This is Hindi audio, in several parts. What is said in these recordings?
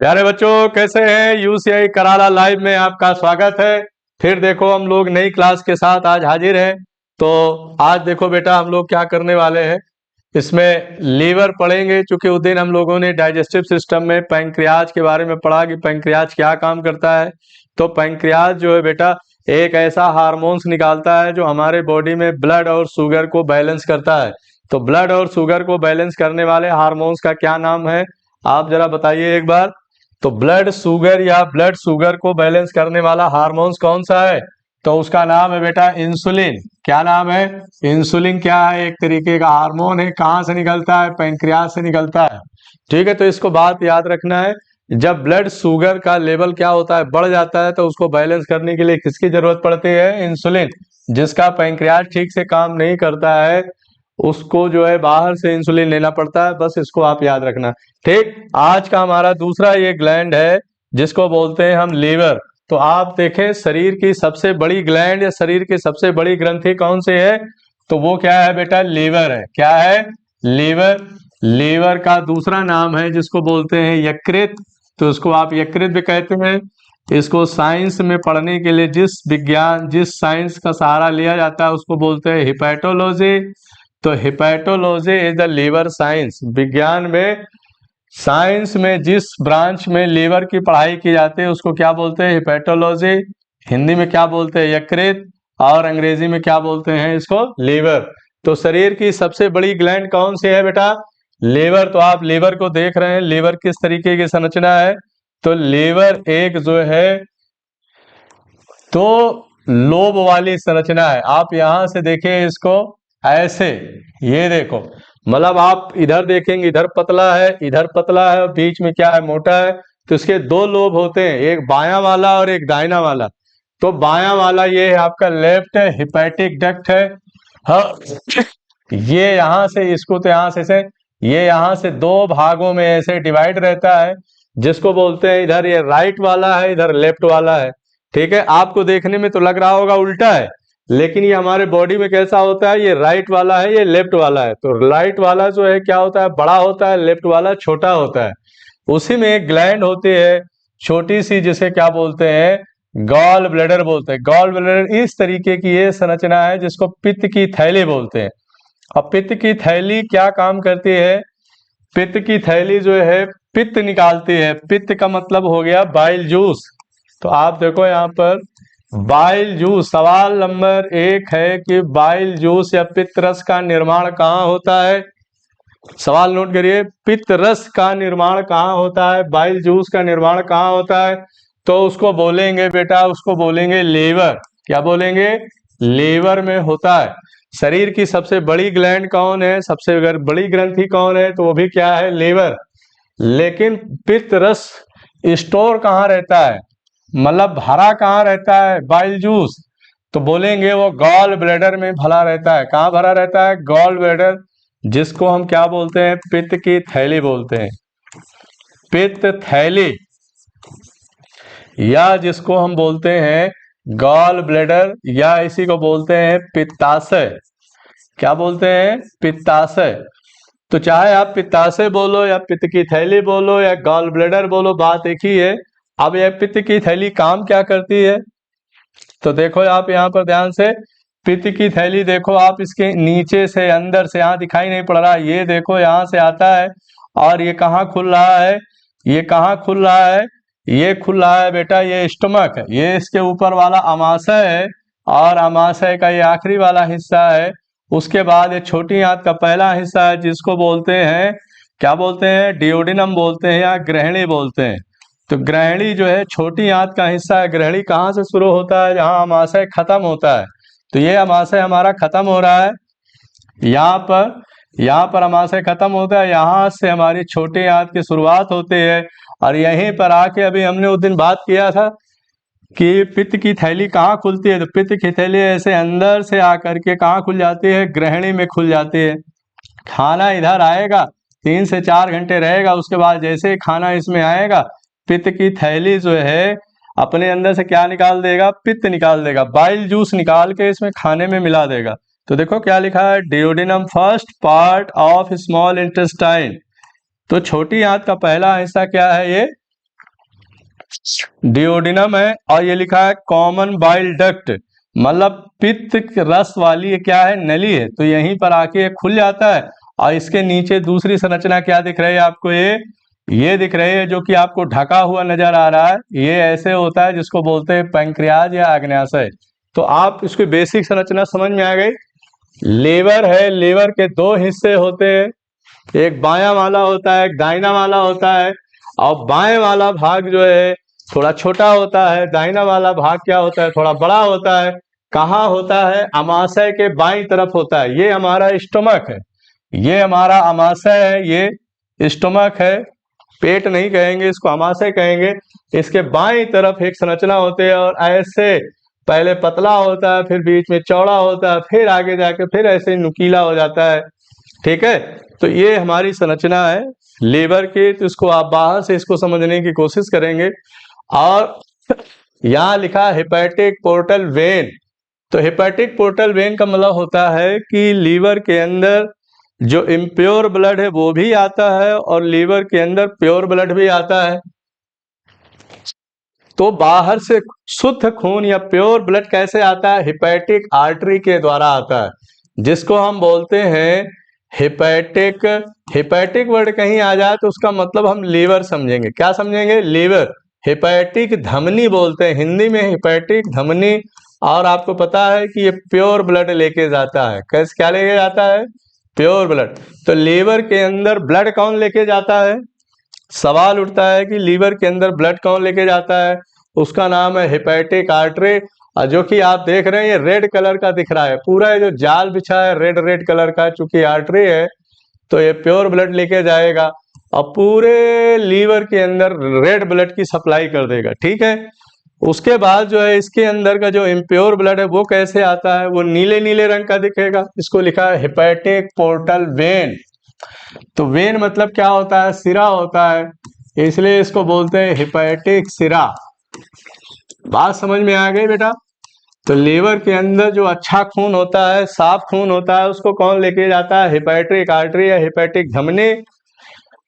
प्यारे बच्चों, कैसे हैं? यूसीआई कराला लाइव में आपका स्वागत है। फिर देखो हम लोग नई क्लास के साथ आज हाजिर हैं। तो आज देखो बेटा, हम लोग क्या करने वाले हैं, इसमें लीवर पढ़ेंगे। चूंकि उस दिन हम लोगों ने डाइजेस्टिव सिस्टम में पैंक्रियाज के बारे में पढ़ा कि पैंक्रियाज क्या काम करता है। तो पैंक्रियाज जो है बेटा, एक ऐसा हार्मोन्स निकालता है जो हमारे बॉडी में ब्लड और शुगर को बैलेंस करता है। तो ब्लड और शुगर को बैलेंस करने वाले हार्मोन्स का क्या नाम है, आप जरा बताइए एक बार। तो ब्लड शुगर या ब्लड शुगर को बैलेंस करने वाला हार्मोन्स कौन सा है? तो उसका नाम है बेटा इंसुलिन। क्या नाम है? इंसुलिन क्या है? एक तरीके का हार्मोन है। कहाँ से निकलता है? पैंक्रियाज से निकलता है। ठीक है, तो इसको बात याद रखना है। जब ब्लड शुगर का लेवल क्या होता है, बढ़ जाता है, तो उसको बैलेंस करने के लिए किसकी जरूरत पड़ती है? इंसुलिन। जिसका पैंक्रियाज ठीक से काम नहीं करता है, उसको जो है बाहर से इंसुलिन लेना पड़ता है। बस इसको आप याद रखना। ठीक, आज का हमारा दूसरा ये ग्लैंड है जिसको बोलते हैं हम लीवर। तो आप देखें, शरीर की सबसे बड़ी ग्लैंड या शरीर की सबसे बड़ी ग्रंथि कौन सी है? तो वो क्या है बेटा? लीवर है। क्या है? लीवर। लीवर का दूसरा नाम है जिसको बोलते हैं यकृत। तो उसको आप यकृत भी कहते हैं। इसको साइंस में पढ़ने के लिए जिस साइंस का सहारा लिया जाता है उसको बोलते हैं हिपैटोलॉजी। तो hepatology is the liver science. विज्ञान में, साइंस में जिस ब्रांच में लीवर की पढ़ाई की जाती है उसको क्या बोलते हैं? हिपैटोलॉजी। हिंदी में क्या बोलते हैं? यकृत। और अंग्रेजी में क्या बोलते हैं इसको? लीवर। तो शरीर की सबसे बड़ी ग्लैंड कौन सी है बेटा? लीवर। तो आप लीवर को देख रहे हैं, लीवर किस तरीके की संरचना है। तो लीवर एक जो है तो लोब वाली संरचना है। आप यहां से देखिए इसको, ऐसे, ये देखो, मतलब आप इधर देखेंगे, इधर पतला है, इधर पतला है, और बीच में क्या है? मोटा है। तो इसके दो लोब होते हैं, एक बायां वाला और एक दाहिना वाला। तो बायां वाला ये है आपका लेफ्ट है, हिपैटिक डक्ट है। हाँ, ये यहां से इसको, तो यहां से ये यहां से दो भागों में ऐसे डिवाइड रहता है, जिसको बोलते हैं, इधर ये राइट वाला है, इधर लेफ्ट वाला है। ठीक है, आपको देखने में तो लग रहा होगा उल्टा है, लेकिन ये हमारे बॉडी में कैसा होता है? ये राइट वाला है, ये लेफ्ट वाला है। तो राइट वाला जो है क्या होता है? बड़ा होता है। लेफ्ट वाला छोटा होता है। उसी में एक ग्लैंड होती है छोटी सी, जिसे क्या बोलते हैं? गॉल ब्लैडर बोलते हैं। गॉल ब्लैडर इस तरीके की ये संरचना है जिसको पित्त की थैली बोलते हैं। अब पित्त की थैली क्या काम करती है? पित्त की थैली जो है पित्त निकालती है। पित्त का मतलब हो गया बाइल जूस। तो आप देखो यहाँ पर बाइल जूस। सवाल नंबर 1 है कि बाइल जूस या पित्त रस का निर्माण कहाँ होता है? सवाल नोट करिए, पित्त रस का निर्माण कहाँ होता है? बाइल जूस का निर्माण कहाँ होता है? तो उसको बोलेंगे बेटा, उसको बोलेंगे लीवर। क्या बोलेंगे? लीवर में होता है। शरीर की सबसे बड़ी ग्लैंड कौन है? सबसे बड़ी ग्रंथि कौन है? तो वो भी क्या है? लीवर। लेकिन पित्त रस स्टोर कहाँ रहता है, मतलब भरा कहाँ रहता है? Bile juice. तो बोलेंगे वो गॉल ब्लैडर में भरा रहता है। कहाँ भरा रहता है? गॉल ब्लैडर, जिसको हम क्या बोलते हैं? पित्त की थैली बोलते हैं। पित्त थैली, या जिसको हम बोलते हैं गॉल ब्लैडर, या इसी को बोलते हैं पित्ताशय। क्या बोलते हैं? पित्ताशय। तो चाहे आप पित्ताशय बोलो या पित्त की थैली बोलो या गॉल ब्लैडर बोलो, बात एक ही है। अब यह पित्त की थैली काम क्या करती है? तो देखो आप यहाँ पर ध्यान से, पित्त की थैली देखो आप, इसके नीचे से अंदर से, यहाँ दिखाई नहीं पड़ रहा, ये देखो यहाँ से आता है। और ये कहाँ खुल रहा है? ये कहाँ खुल रहा है? ये खुल रहा है बेटा, ये स्टमक है। ये इसके ऊपर वाला अमाशय है, और अमाशय का ये आखिरी वाला हिस्सा है। उसके बाद ये छोटी आंत का पहला हिस्सा है, जिसको बोलते हैं, क्या बोलते हैं? डियोडिनम बोलते हैं या ग्रहणी बोलते हैं। तो ग्रहणी जो है छोटी आंत का हिस्सा है। ग्रहणी कहाँ से शुरू होता है? जहाँ अमाशय खत्म होता है। तो ये अमाशय हमारा खत्म हो रहा है यहाँ पर अमाशय खत्म होता है, यहाँ से हमारी छोटी आंत की शुरुआत होती है। और यहीं पर आके अभी हमने उस दिन बात किया था कि पित्त की थैली कहाँ खुलती है। तो पित्त की थैली ऐसे अंदर से आकर के कहाँ खुल जाती है? ग्रहणी में खुल जाती है। खाना इधर आएगा, 3 से 4 घंटे रहेगा, उसके बाद जैसे ही खाना इसमें आएगा, पित्त की थैली जो है अपने अंदर से क्या निकाल देगा? पित्त निकाल देगा। बाइल जूस निकाल के इसमें खाने में मिला देगा। तो देखो क्या लिखा है, duodenum first part of small intestine. तो छोटी आंत का पहला हिस्सा क्या है? ये डिओडिनम है, और ये लिखा है कॉमन बाइल डक्ट, मतलब पित्त रस वाली ये क्या है, नली है। तो यहीं पर आके खुल जाता है, और इसके नीचे दूसरी संरचना क्या दिख रही है आपको, ये दिख रही है, जो कि आपको ढका हुआ नजर आ रहा है। ये ऐसे होता है जिसको बोलते हैं पैंक्रियाज या अग्न्याशय। तो आप इसकी बेसिक संरचना समझ में आ गई। लीवर है, लीवर के दो हिस्से होते हैं, एक बायां वाला होता है, एक दाहिना वाला होता है। और बाएं वाला भाग जो है थोड़ा छोटा होता है, दाहिना वाला भाग क्या होता है, थोड़ा बड़ा होता है। कहाँ होता है, अमाशय के बाईं तरफ होता है। ये हमारा स्टोमक है, ये हमारा अमाशय है, ये स्टोमक है, पेट नहीं कहेंगे इसको, अमाशय कहेंगे। इसके बाईं तरफ एक संरचना होती है, और ऐसे पहले पतला होता है, फिर बीच में चौड़ा होता है, फिर आगे जाके फिर ऐसे नुकीला हो जाता है। ठीक है, तो ये हमारी संरचना है लीवर की। तो इसको आप बाहर से इसको समझने की कोशिश करेंगे। और यहाँ लिखा है हेपेटिक पोर्टल वेन। तो हेपेटिक पोर्टल वेन का मतलब होता है कि लीवर के अंदर जो इम्प्योर ब्लड है वो भी आता है, और लीवर के अंदर प्योर ब्लड भी आता है। तो बाहर से शुद्ध खून या प्योर ब्लड कैसे आता है, हेपेटिक आर्टरी के द्वारा आता है, जिसको हम बोलते हैं हेपेटिक। हेपेटिक वर्ड कहीं आ जाए तो उसका मतलब हम लीवर समझेंगे। क्या समझेंगे, लीवर। हेपेटिक धमनी बोलते हैं हिंदी में, हेपेटिक धमनी। और आपको पता है कि ये प्योर ब्लड लेके जाता है। कैसे, क्या लेके जाता है, प्योर ब्लड। तो लीवर के अंदर ब्लड कौन लेके जाता है, सवाल उठता है कि लीवर के अंदर ब्लड कौन लेके जाता है। उसका नाम है हेपेटिक आर्टरी। और जो कि आप देख रहे हैं ये रेड कलर का दिख रहा है, पूरा जो जाल बिछा है रेड रेड कलर का, चूंकि आर्टरी है तो ये प्योर ब्लड लेके जाएगा और पूरे लीवर के अंदर रेड ब्लड की सप्लाई कर देगा। ठीक है, उसके बाद जो है इसके अंदर का जो इम्प्योर ब्लड है वो कैसे आता है, वो नीले नीले रंग का दिखेगा। इसको लिखा है हेपेटिक पोर्टल वेन। तो वेन मतलब क्या होता है, सिरा होता है, इसलिए इसको बोलते हैं हेपेटिक सिरा। बात समझ में आ गई बेटा। तो लीवर के अंदर जो अच्छा खून होता है, साफ खून होता है, उसको कौन लेके जाता है, हेपेटिक आर्टरी या हेपेटिक धमनी।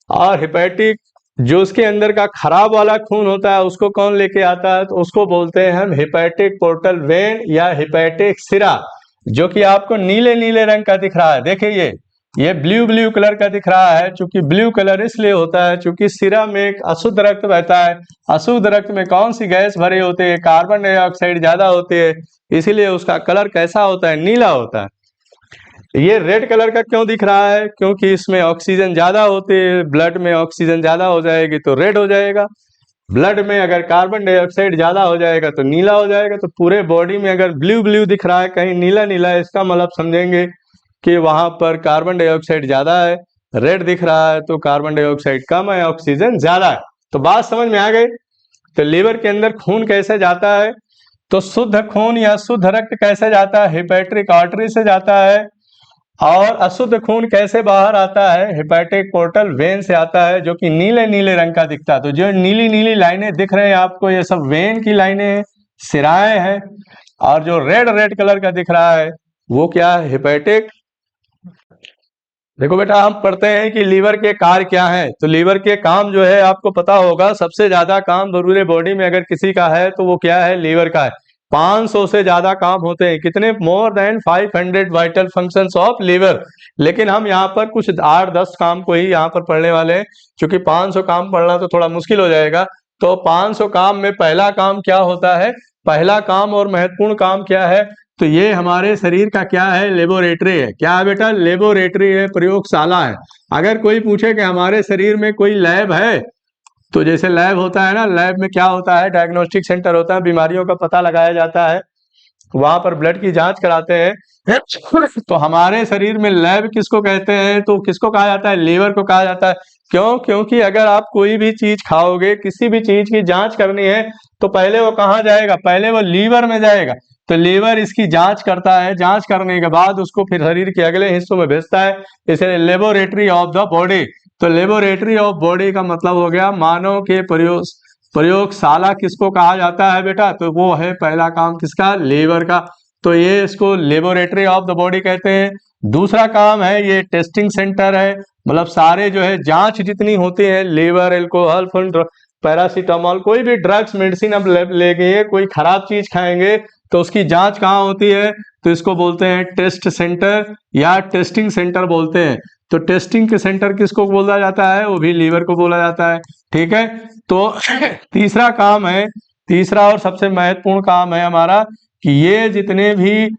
और हेपेटिक जो उसके अंदर का खराब वाला खून होता है उसको कौन लेके आता है, तो उसको बोलते हैं हम हेपेटिक पोर्टल वेन या हेपेटिक सिरा, जो कि आपको नीले नीले रंग का दिख रहा है। देखिए ये ब्लू ब्लू कलर का दिख रहा है, चूंकि ब्लू कलर इसलिए होता है चूंकि सिरा में एक अशुद्ध रक्त बहता है। अशुद्ध रक्त में कौन सी गैस भरी होती है, कार्बन डाइऑक्साइड ज्यादा होती है, इसीलिए उसका कलर कैसा होता है, नीला होता है। ये रेड कलर का क्यों दिख रहा है, क्योंकि इसमें ऑक्सीजन ज्यादा होती है, ब्लड में ऑक्सीजन ज्यादा हो जाएगी तो रेड हो जाएगा। ब्लड में अगर कार्बन डाइऑक्साइड ज्यादा हो जाएगा तो नीला हो जाएगा। तो पूरे बॉडी में अगर ब्लू ब्लू दिख रहा है, कहीं नीला नीला है, इसका मतलब समझेंगे कि वहां पर कार्बन डाइऑक्साइड ज्यादा है। रेड दिख रहा है तो कार्बन डाइऑक्साइड कम है, ऑक्सीजन ज्यादा है। तो बात समझ में आ गई। तो लीवर के अंदर खून कैसे जाता है, तो शुद्ध खून या शुद्ध रक्त कैसे जाता है, हेपेटिक आर्टरी से जाता है। और अशुद्ध खून कैसे बाहर आता है, हेपेटिक पोर्टल वेन से आता है, जो कि नीले नीले रंग का दिखता है। तो जो नीली नीली लाइनें दिख रहे हैं आपको, ये सब वेन की लाइनें हैं, सिराएं हैं। और जो रेड रेड कलर का दिख रहा है वो क्या है, हेपेटिक। देखो बेटा, हम पढ़ते हैं कि लीवर के कार्य क्या हैं। तो लीवर के काम जो है आपको पता होगा, सबसे ज्यादा काम पूरे बॉडी में अगर किसी का है तो वो क्या है, लीवर का है। 500 से ज्यादा काम होते हैं, कितने, more than 500 vital functions of liver. लेकिन हम यहाँ पर कुछ 8-10 काम को ही यहाँ पर पढ़ने वाले हैं, क्योंकि 500 काम पढ़ना तो थोड़ा मुश्किल हो जाएगा। तो 500 काम में पहला काम क्या होता है, पहला काम और महत्वपूर्ण काम क्या है, तो ये हमारे शरीर का क्या है, लेबोरेटरी है। क्या है बेटा, लेबोरेटरी है, प्रयोगशाला है। अगर कोई पूछे कि हमारे शरीर में कोई लैब है, तो जैसे लैब होता है ना, लैब में क्या होता है, डायग्नोस्टिक सेंटर होता है, बीमारियों का पता लगाया जाता है, वहां पर ब्लड की जांच कराते हैं। तो हमारे शरीर में लैब किसको कहते हैं, तो किसको कहा जाता है, लीवर को कहा जाता है। क्यों, क्योंकि अगर आप कोई भी चीज खाओगे, किसी भी चीज की जांच करनी है, तो पहले वो कहाँ जाएगा, पहले वो लीवर में जाएगा। तो लीवर इसकी जांच करता है, जांच करने के बाद उसको फिर शरीर के अगले हिस्सों में भेजता है, इसलिए लेबोरेटरी ऑफ द बॉडी। तो लेबोरेटरी ऑफ बॉडी का मतलब हो गया मानव के प्रयोगशाला किसको कहा जाता है बेटा, तो वो है पहला काम किसका, लीवर का। तो ये इसको लेबोरेटरी ऑफ द बॉडी कहते हैं। दूसरा काम है ये टेस्टिंग सेंटर है, मतलब सारे जो है जांच जितनी होती है, लीवर, एल्कोहल, पैरासीटामोल, कोई भी ड्रग्स मेडिसिन अब लेंगे, कोई खराब चीज खाएंगे तो उसकी जांच कहाँ होती है, तो इसको बोलते हैं टेस्ट सेंटर या टेस्टिंग सेंटर बोलते हैं। तो टेस्टिंग के सेंटर किसको बोला जाता है, वो भी लीवर को बोला जाता है। ठीक है, तो तीसरा काम है, तीसरा और सबसे महत्वपूर्ण काम है हमारा कि ये जितने भी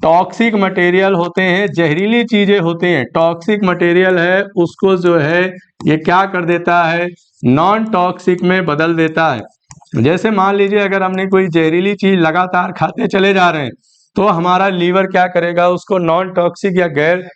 टॉक्सिक मटेरियल होते हैं, जहरीली चीजें होती हैं, टॉक्सिक मटेरियल है उसको जो है ये क्या कर देता है, नॉन टॉक्सिक में बदल देता है। जैसे मान लीजिए अगर हमने कोई जहरीली चीज लगातार खाते चले जा रहे हैं तो हमारा लीवर क्या करेगा, उसको नॉन टॉक्सिक या गैर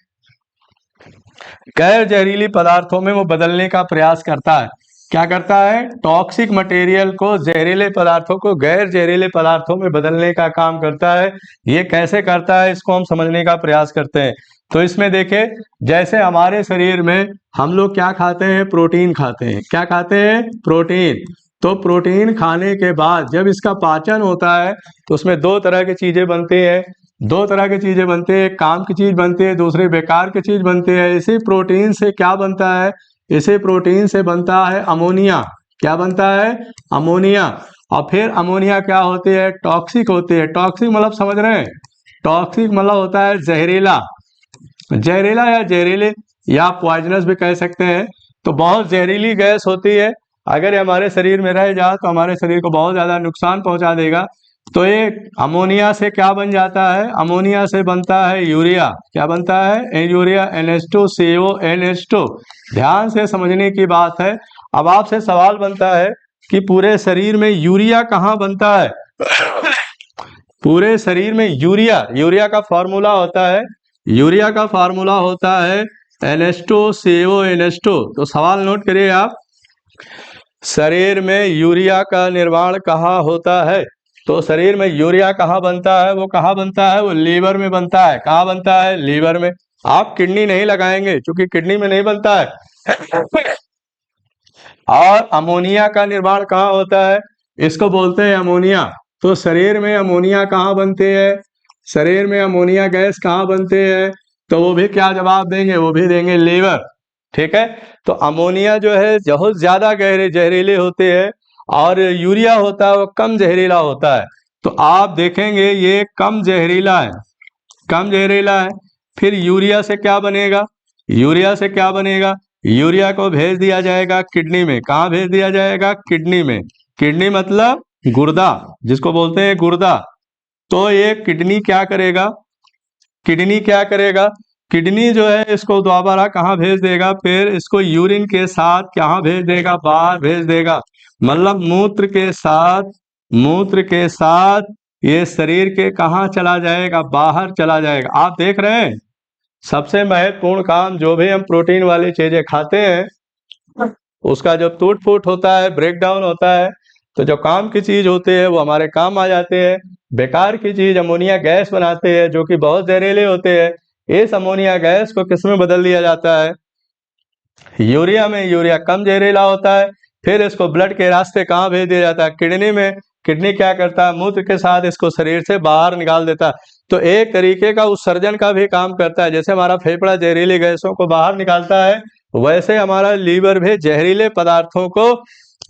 जहरीली पदार्थों में वो बदलने का प्रयास करता है। क्या करता है, टॉक्सिक मटेरियल को, जहरीले पदार्थों को गैर जहरीले पदार्थों में बदलने का काम करता है। ये कैसे करता है इसको हम समझने का प्रयास करते हैं। तो इसमें देखें, जैसे हमारे शरीर में हम लोग क्या खाते हैं, प्रोटीन खाते हैं। क्या खाते हैं, प्रोटीन। तो प्रोटीन खाने के बाद जब इसका पाचन होता है तो उसमें दो तरह की चीजें बनती है, दो तरह की चीजें बनती है, एक काम की चीज बनती है, दूसरी बेकार की चीज बनती है। इसी प्रोटीन से क्या बनता है, इसी प्रोटीन से बनता है अमोनिया। क्या बनता है, अमोनिया। और फिर अमोनिया क्या होती है, टॉक्सिक होती है। टॉक्सिक मतलब समझ रहे हैं, टॉक्सिक मतलब होता है जहरीला, जहरीला या जहरीले या पॉइजनस भी कह सकते हैं। तो बहुत जहरीली गैस होती है, अगर ये हमारे शरीर में रह जाए तो हमारे शरीर को बहुत ज्यादा नुकसान पहुंचा देगा। तो ये अमोनिया से क्या बन जाता है, अमोनिया से बनता है यूरिया। क्या बनता है, यूरिया, NH2CO NH2। ध्यान से समझने की बात है। अब आपसे सवाल बनता है कि पूरे शरीर में यूरिया कहाँ बनता है पूरे शरीर में यूरिया, यूरिया का फॉर्मूला होता है, यूरिया का फार्मूला होता है NH2CO NH2। तो सवाल नोट करिए आप, शरीर में यूरिया का निर्माण कहाँ होता है, तो शरीर में यूरिया कहाँ बनता है, वो कहाँ बनता है, वो लीवर में बनता है। कहाँ बनता है, लीवर में। आप किडनी नहीं लगाएंगे क्योंकि किडनी में नहीं बनता है। और अमोनिया का निर्माण कहाँ होता है, इसको बोलते हैं अमोनिया। तो शरीर में अमोनिया कहाँ बनती है, शरीर में अमोनिया गैस कहाँ बनती है, तो वो भी क्या जवाब देंगे, वो भी देंगे लीवर। ठीक है, तो अमोनिया जो है बहुत ज्यादा गहरे जहरीले होते हैं और यूरिया होता है वो कम जहरीला होता है। तो आप देखेंगे ये कम जहरीला है, कम जहरीला है। फिर यूरिया से क्या बनेगा, यूरिया से क्या बनेगा, यूरिया को भेज दिया जाएगा किडनी में। कहाँ भेज दिया जाएगा, किडनी में। किडनी मतलब गुर्दा, जिसको बोलते हैं गुर्दा। तो ये किडनी क्या करेगा, किडनी क्या करेगा, किडनी जो है इसको दोबारा कहाँ भेज देगा, फिर इसको यूरिन के साथ कहाँ भेज देगा, बाहर भेज देगा। मतलब मूत्र के साथ, मूत्र के साथ ये शरीर के कहाँ चला जाएगा, बाहर चला जाएगा। आप देख रहे हैं, सबसे महत्वपूर्ण काम, जो भी हम प्रोटीन वाली चीजें खाते हैं उसका जो टूट फूट होता है, ब्रेक डाउन होता है, तो जो काम की चीज होती है वो हमारे काम आ जाते हैं। बेकार की चीज अमोनिया गैस बनाते हैं जो कि बहुत जहरीले होते हैं। इस अमोनिया गैस को किस में बदल दिया जाता है, यूरिया में। यूरिया कम जहरीला होता है, फिर इसको ब्लड के रास्ते कहाँ भेज दिया जाता है, किडनी में। किडनी क्या करता है, मूत्र के साथ इसको शरीर से बाहर निकाल देता है। तो एक तरीके का उत्सर्जन का भी काम करता है। जैसे हमारा फेफड़ा जहरीली गैसों को बाहर निकालता है, वैसे हमारा लीवर भी जहरीले पदार्थों को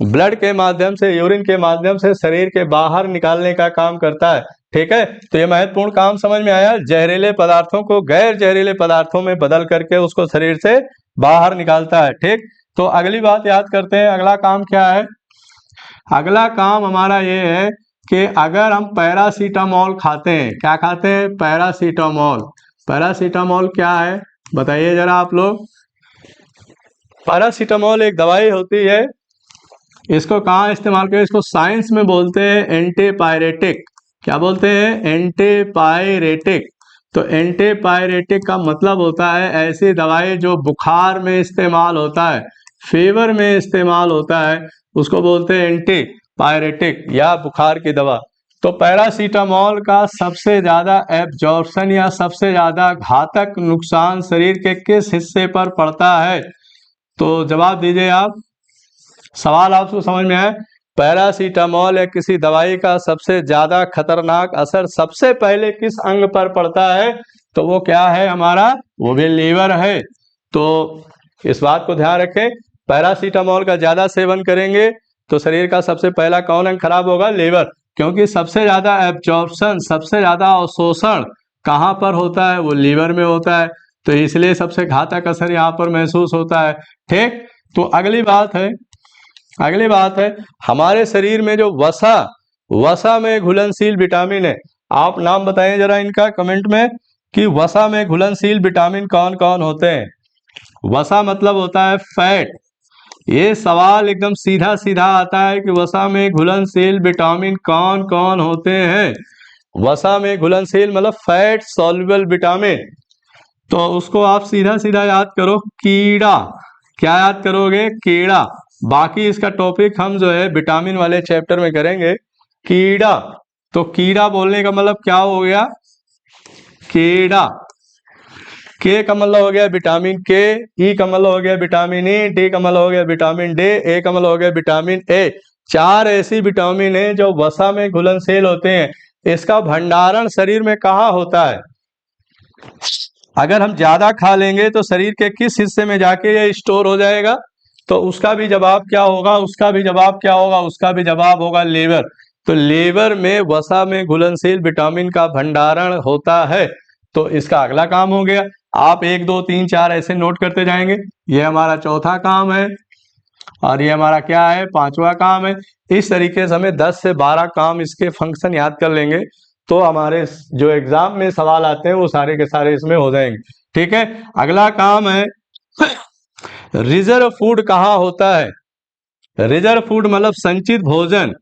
ब्लड के माध्यम से, यूरिन के माध्यम से शरीर के बाहर निकालने का काम करता है। ठीक है, तो ये महत्वपूर्ण काम समझ में आया, जहरीले पदार्थों को गैर जहरीले पदार्थों में बदल करके उसको शरीर से बाहर निकालता है। ठीक, तो अगली बात याद करते हैं, अगला काम क्या है। अगला काम हमारा ये है कि अगर हम पैरासीटामोल खाते हैं, क्या खाते हैं, पैरासीटामोल। पैरासीटामोल क्या है बताइए जरा आप लोग। पैरासीटामोल एक दवाई होती है, इसको कहाँ इस्तेमाल करें, इसको साइंस में बोलते हैं एंटीपायरेटिक। क्या बोलते हैं, एंटीपायरेटिक। तो एंटीपायरेटिक का मतलब होता है ऐसी दवाई जो बुखार में इस्तेमाल होता है, फीवर में इस्तेमाल होता है, उसको बोलते हैं एंटीपायरेटिक या बुखार की दवा। तो पैरासीटामोल का सबसे ज्यादा एब्जॉर्प्शन या सबसे ज्यादा घातक नुकसान शरीर के किस हिस्से पर पड़ता है, तो जवाब दीजिए आप। सवाल आपको समझ में आए, पैरासीटामोल या किसी दवाई का सबसे ज्यादा खतरनाक असर सबसे पहले किस अंग पर पड़ता है, तो वो क्या है हमारा, वो भी लीवर है। तो इस बात को ध्यान रखें, पैरासीटामोल का ज्यादा सेवन करेंगे तो शरीर का सबसे पहला कौन अंग खराब होगा? लीवर, क्योंकि सबसे ज्यादा एब्जॉर्प्शन, सबसे ज्यादा अवशोषण कहाँ पर होता है? वो लीवर में होता है, तो इसलिए सबसे घातक असर यहाँ पर महसूस होता है। ठीक, तो अगली बात है हमारे शरीर में जो वसा में घुलनशील विटामिन है, आप नाम बताएं जरा इनका कमेंट में कि वसा में घुलनशील विटामिन कौन कौन होते हैं। वसा मतलब होता है फैट। ये सवाल एकदम सीधा सीधा आता है कि वसा में घुलनशील विटामिन कौन कौन होते हैं। वसा में घुलनशील मतलब फैट सॉल्युबल विटामिन, तो उसको आप सीधा सीधा याद करो, कीड़ा। क्या याद करोगे? कीड़ा। बाकी इसका टॉपिक हम जो है विटामिन वाले चैप्टर में करेंगे। कीड़ा, तो कीड़ा बोलने का मतलब क्या हो गया? कीड़ा। के का मतलब हो गया विटामिन के, ई का मतलब हो गया विटामिन ई, डी का मतलब हो गया विटामिन डी, ए का मतलब हो गया विटामिन ए। चार ऐसी विटामिन है जो वसा में घुलनशील होते हैं। इसका भंडारण शरीर में कहाँ होता है? अगर हम ज्यादा खा लेंगे तो शरीर के किस हिस्से में जाके ये स्टोर हो जाएगा? तो उसका भी जवाब क्या होगा? उसका भी जवाब होगा लीवर। तो लीवर में वसा में घुलनशील विटामिन का भंडारण होता है। तो इसका अगला काम हो गया। आप 1 2 3 4 ऐसे नोट करते जाएंगे। ये हमारा चौथा काम है और ये हमारा क्या है? पांचवा काम है। इस तरीके से हमें 10 से 12 काम इसके फंक्शन याद कर लेंगे तो हमारे जो एग्जाम में सवाल आते हैं वो सारे के सारे इसमें हो जाएंगे। ठीक है, अगला काम है रिजर्व फूड कहाँ होता है? रिजर्व फूड मतलब संचित भोजन।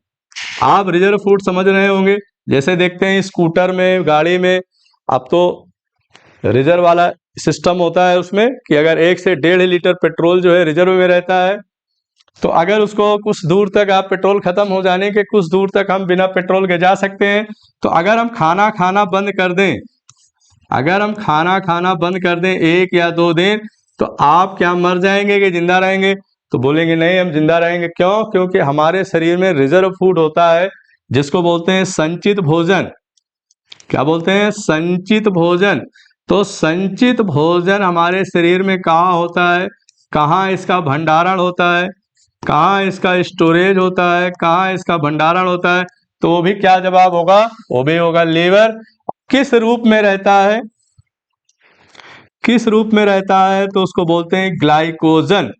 आप रिजर्व फूड समझ रहे होंगे, जैसे देखते हैं स्कूटर में, गाड़ी में, अब तो रिजर्व वाला सिस्टम होता है उसमें कि अगर 1 से 1.5 लीटर पेट्रोल जो है रिजर्व में रहता है, तो अगर उसको कुछ दूर तक, आप पेट्रोल खत्म हो जाने के कुछ दूर तक हम बिना पेट्रोल के जा सकते हैं। तो अगर हम खाना खाना बंद कर दें, 1 या 2 दिन, तो आप क्या मर जाएंगे कि जिंदा रहेंगे? तो बोलेंगे नहीं, हम जिंदा रहेंगे। क्यों? क्योंकि हमारे शरीर में रिजर्व फूड होता है जिसको बोलते हैं संचित भोजन। क्या बोलते हैं? संचित भोजन। तो संचित भोजन हमारे शरीर में कहाँ होता है? कहाँ इसका भंडारण होता है? कहाँ इसका स्टोरेज होता है? कहाँ इसका भंडारण होता है? तो वो भी क्या जवाब होगा? वो भी होगा लीवर। किस रूप में रहता है? तो उसको बोलते हैं ग्लाइकोजन।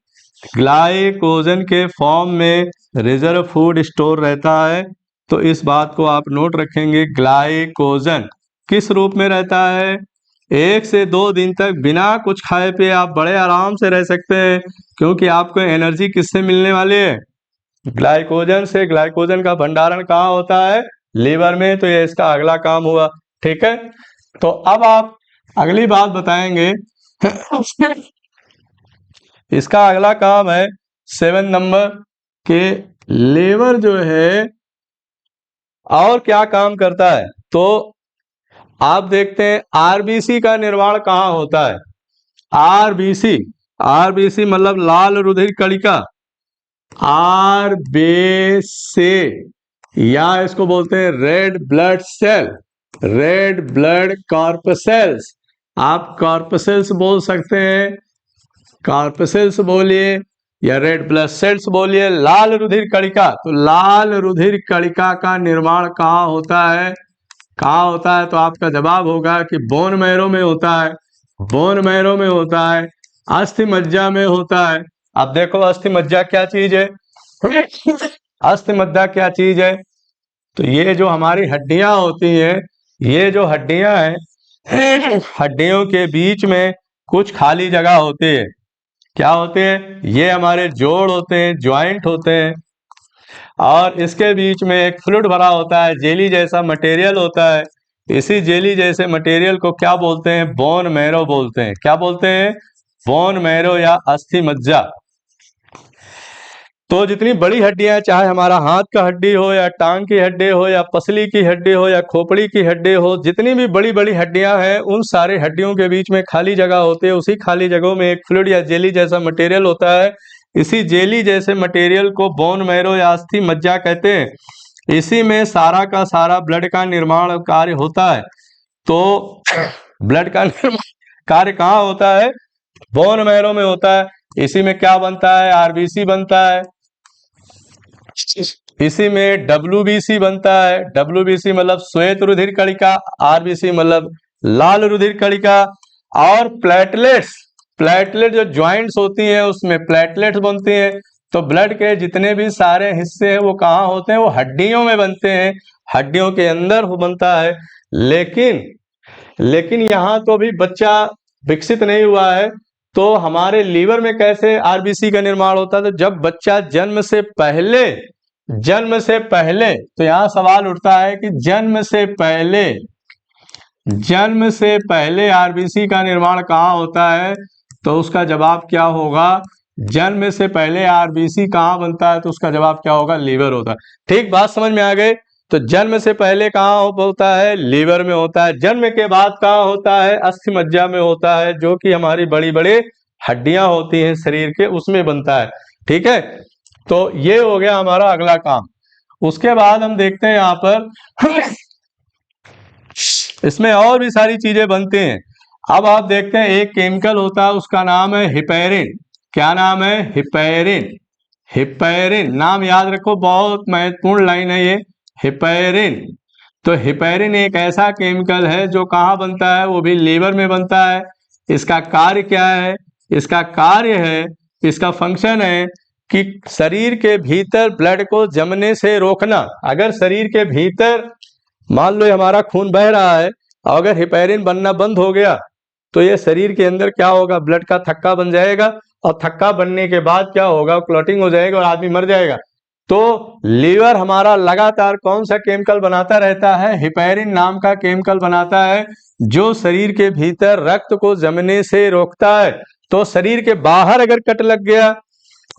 ग्लाइकोजन के फॉर्म में रिजर्व फूड स्टोर रहता है। तो इस बात को आप नोट रखेंगे, ग्लाइकोजन किस रूप में रहता है? 1 से 2 दिन तक बिना कुछ खाए पिए आप बड़े आराम से रह सकते हैं, क्योंकि आपको एनर्जी किससे मिलने वाली है? ग्लाइकोजन से। ग्लाइकोजन का भंडारण कहाँ होता है? लीवर में। तो ये इसका अगला काम हुआ। ठीक है, तो अब आप अगली बात बताएंगे इसका अगला काम है 7 नंबर के लीवर जो है और क्या काम करता है। तो आप देखते हैं आरबीसी का निर्माण कहाँ होता है? आरबीसी मतलब लाल रुधिर कणिका, आरबीसी, या इसको बोलते हैं red blood cell, red blood corpuscles. आप कॉर्पसेल्स बोल सकते हैं, कॉर्पसेल्स बोलिए या रेड ब्लड सेल्स बोलिए। लाल रुधिर कणिका, तो लाल रुधिर कणिका का निर्माण कहाँ होता है? तो आपका जवाब होगा कि बोन मैरो में होता है। अस्थि मज्जा में होता है। अब देखो अस्थि मज्जा क्या चीज है? अस्थि मज्जा क्या चीज है? तो ये जो हमारी हड्डियां होती हैं, ये जो हड्डियां हैं, हड्डियों के बीच में कुछ खाली जगह होती है। क्या होते हैं? ये हमारे जोड़ होते हैं, ज्वाइंट होते हैं, और इसके बीच में एक फ्लूइड भरा होता है, जेली जैसा मटेरियल होता है। इसी जेली जैसे मटेरियल को क्या बोलते हैं? बोन मैरो बोलते हैं। क्या बोलते हैं? बोन मैरो या अस्थि मज्जा। तो जितनी बड़ी हड्डियां, चाहे हमारा हाथ का हड्डी हो या टांग की हड्डी हो या पसली की हड्डी हो या खोपड़ी की हड्डी हो, जितनी भी बड़ी बड़ी हड्डियां हैं, उन सारे हड्डियों के बीच में खाली जगह होती है। उसी खाली जगहों में एक फ्लूइड या जेली जैसा मटेरियल होता है। इसी जेली जैसे मटेरियल को बोन मैरो या अस्थि मज्जा कहते हैं। इसी में सारा का सारा ब्लड का निर्माण कार्य होता है। तो ब्लड का निर्माण कार्य कहाँ होता है? बोन मैरो में होता है। इसी में क्या बनता है? आरबीसी बनता है। इसी में WBC बनता है। WBC मतलब श्वेत रुधिर कणिका, RBC मतलब लाल रुधिर कणिका। और प्लेटलेट्स, प्लेटलेट जो ज्वाइंट्स होती हैं उसमें प्लेटलेट्स बनती हैं। तो ब्लड के जितने भी सारे हिस्से हैं वो कहाँ होते हैं, वो हड्डियों में बनते हैं, हड्डियों के अंदर वो बनता है। लेकिन यहाँ तो भी बच्चा विकसित नहीं हुआ है। तो हमारे लीवर में कैसे आरबीसी का निर्माण होता है, तो जब बच्चा जन्म से पहले, तो यहाँ सवाल उठता है कि जन्म से पहले आरबीसी का निर्माण कहाँ होता है, तो उसका जवाब क्या होगा, जन्म से पहले आरबीसी कहाँ बनता है, तो उसका जवाब क्या होगा, लीवर होता है। ठीक, बात समझ में आ गई। तो जन्म से पहले कहाँ होता है, लीवर में होता है। जन्म के बाद कहाँ होता है, अस्थि मज्जा में होता है, जो कि हमारी बड़ी बड़ी हड्डियां होती हैं शरीर के, उसमें बनता है। ठीक है, तो ये हो गया हमारा अगला काम। उसके बाद हम देखते हैं यहाँ पर इसमें और भी सारी चीजें बनती हैं। अब आप देखते हैं एक केमिकल होता है, उसका नाम है हिपैरिन। क्या नाम है, हिपैरिन। हिपैरिन नाम याद रखो, बहुत महत्वपूर्ण लाइन है ये, हिपैरिन। तो हिपैरिन एक ऐसा केमिकल है जो कहाँ बनता है, वो भी लीवर में बनता है। इसका कार्य क्या है, इसका कार्य है, इसका फंक्शन है कि शरीर के भीतर ब्लड को जमने से रोकना। अगर शरीर के भीतर मान लो हमारा खून बह रहा है, और अगर हिपैरिन बनना बंद हो गया तो ये शरीर के अंदर क्या होगा, ब्लड का थक्का बन जाएगा, और थक्का बनने के बाद क्या होगा, क्लॉटिंग हो जाएगा और आदमी मर जाएगा। तो लीवर हमारा लगातार कौन सा केमिकल बनाता रहता है, हिपैरिन नाम का केमिकल बनाता है, जो शरीर के भीतर रक्त को जमने से रोकता है। तो शरीर के बाहर अगर कट लग गया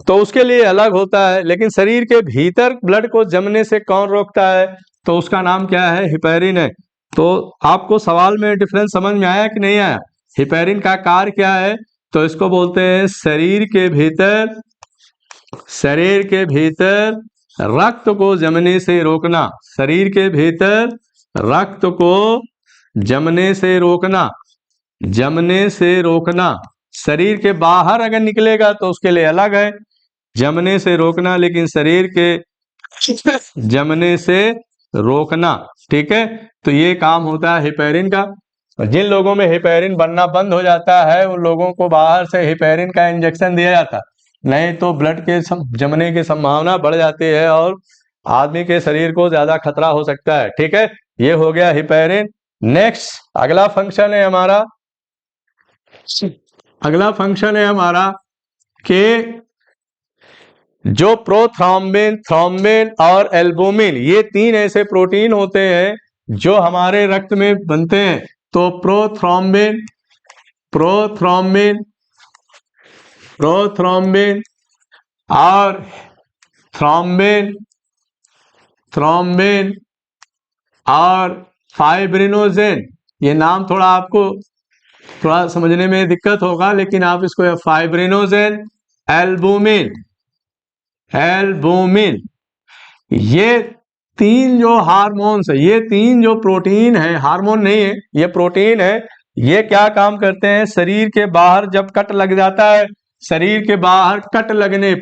तो उसके लिए अलग होता है, लेकिन शरीर के भीतर ब्लड को जमने से कौन रोकता है, तो उसका नाम क्या है, हिपैरिन है। तो आपको सवाल में डिफरेंस समझ में आया कि नहीं आया। हिपैरिन का कार्य क्या है, तो इसको बोलते हैं शरीर के भीतर रक्त को जमने से रोकना। शरीर के भीतर रक्त को जमने से रोकना। शरीर के बाहर अगर निकलेगा तो उसके लिए अलग है, जमने से रोकना, लेकिन शरीर के जमने से रोकना। ठीक है, तो ये काम होता है हिपैरिन का। जिन लोगों में हिपैरिन बनना बंद हो जाता है उन लोगों को बाहर से हिपैरिन का इंजेक्शन दिया जाता, नहीं तो ब्लड के जमने की संभावना बढ़ जाती है और आदमी के शरीर को ज्यादा खतरा हो सकता है। ठीक है, ये हो गया हिपैरिन। नेक्स्ट अगला फंक्शन है हमारा कि जो प्रोथ्रोम्बिन, थ्रोम्बिन और एल्बुमिन, ये तीन ऐसे प्रोटीन होते हैं जो हमारे रक्त में बनते हैं। तो प्रोथ्रोम्बिन और थ्रोम्बिन और फाइब्रिनोजेन, ये नाम थोड़ा आपको थोड़ा समझने में दिक्कत होगा, लेकिन आप इसको फाइब्रिनोजेन, एल्बुमिन, ये तीन जो हार्मोन्स है, ये तीन जो प्रोटीन है, हार्मोन नहीं है ये प्रोटीन है, ये क्या काम करते हैं, शरीर के बाहर जब कट लग जाता है, शरीर के बाहर कट लगने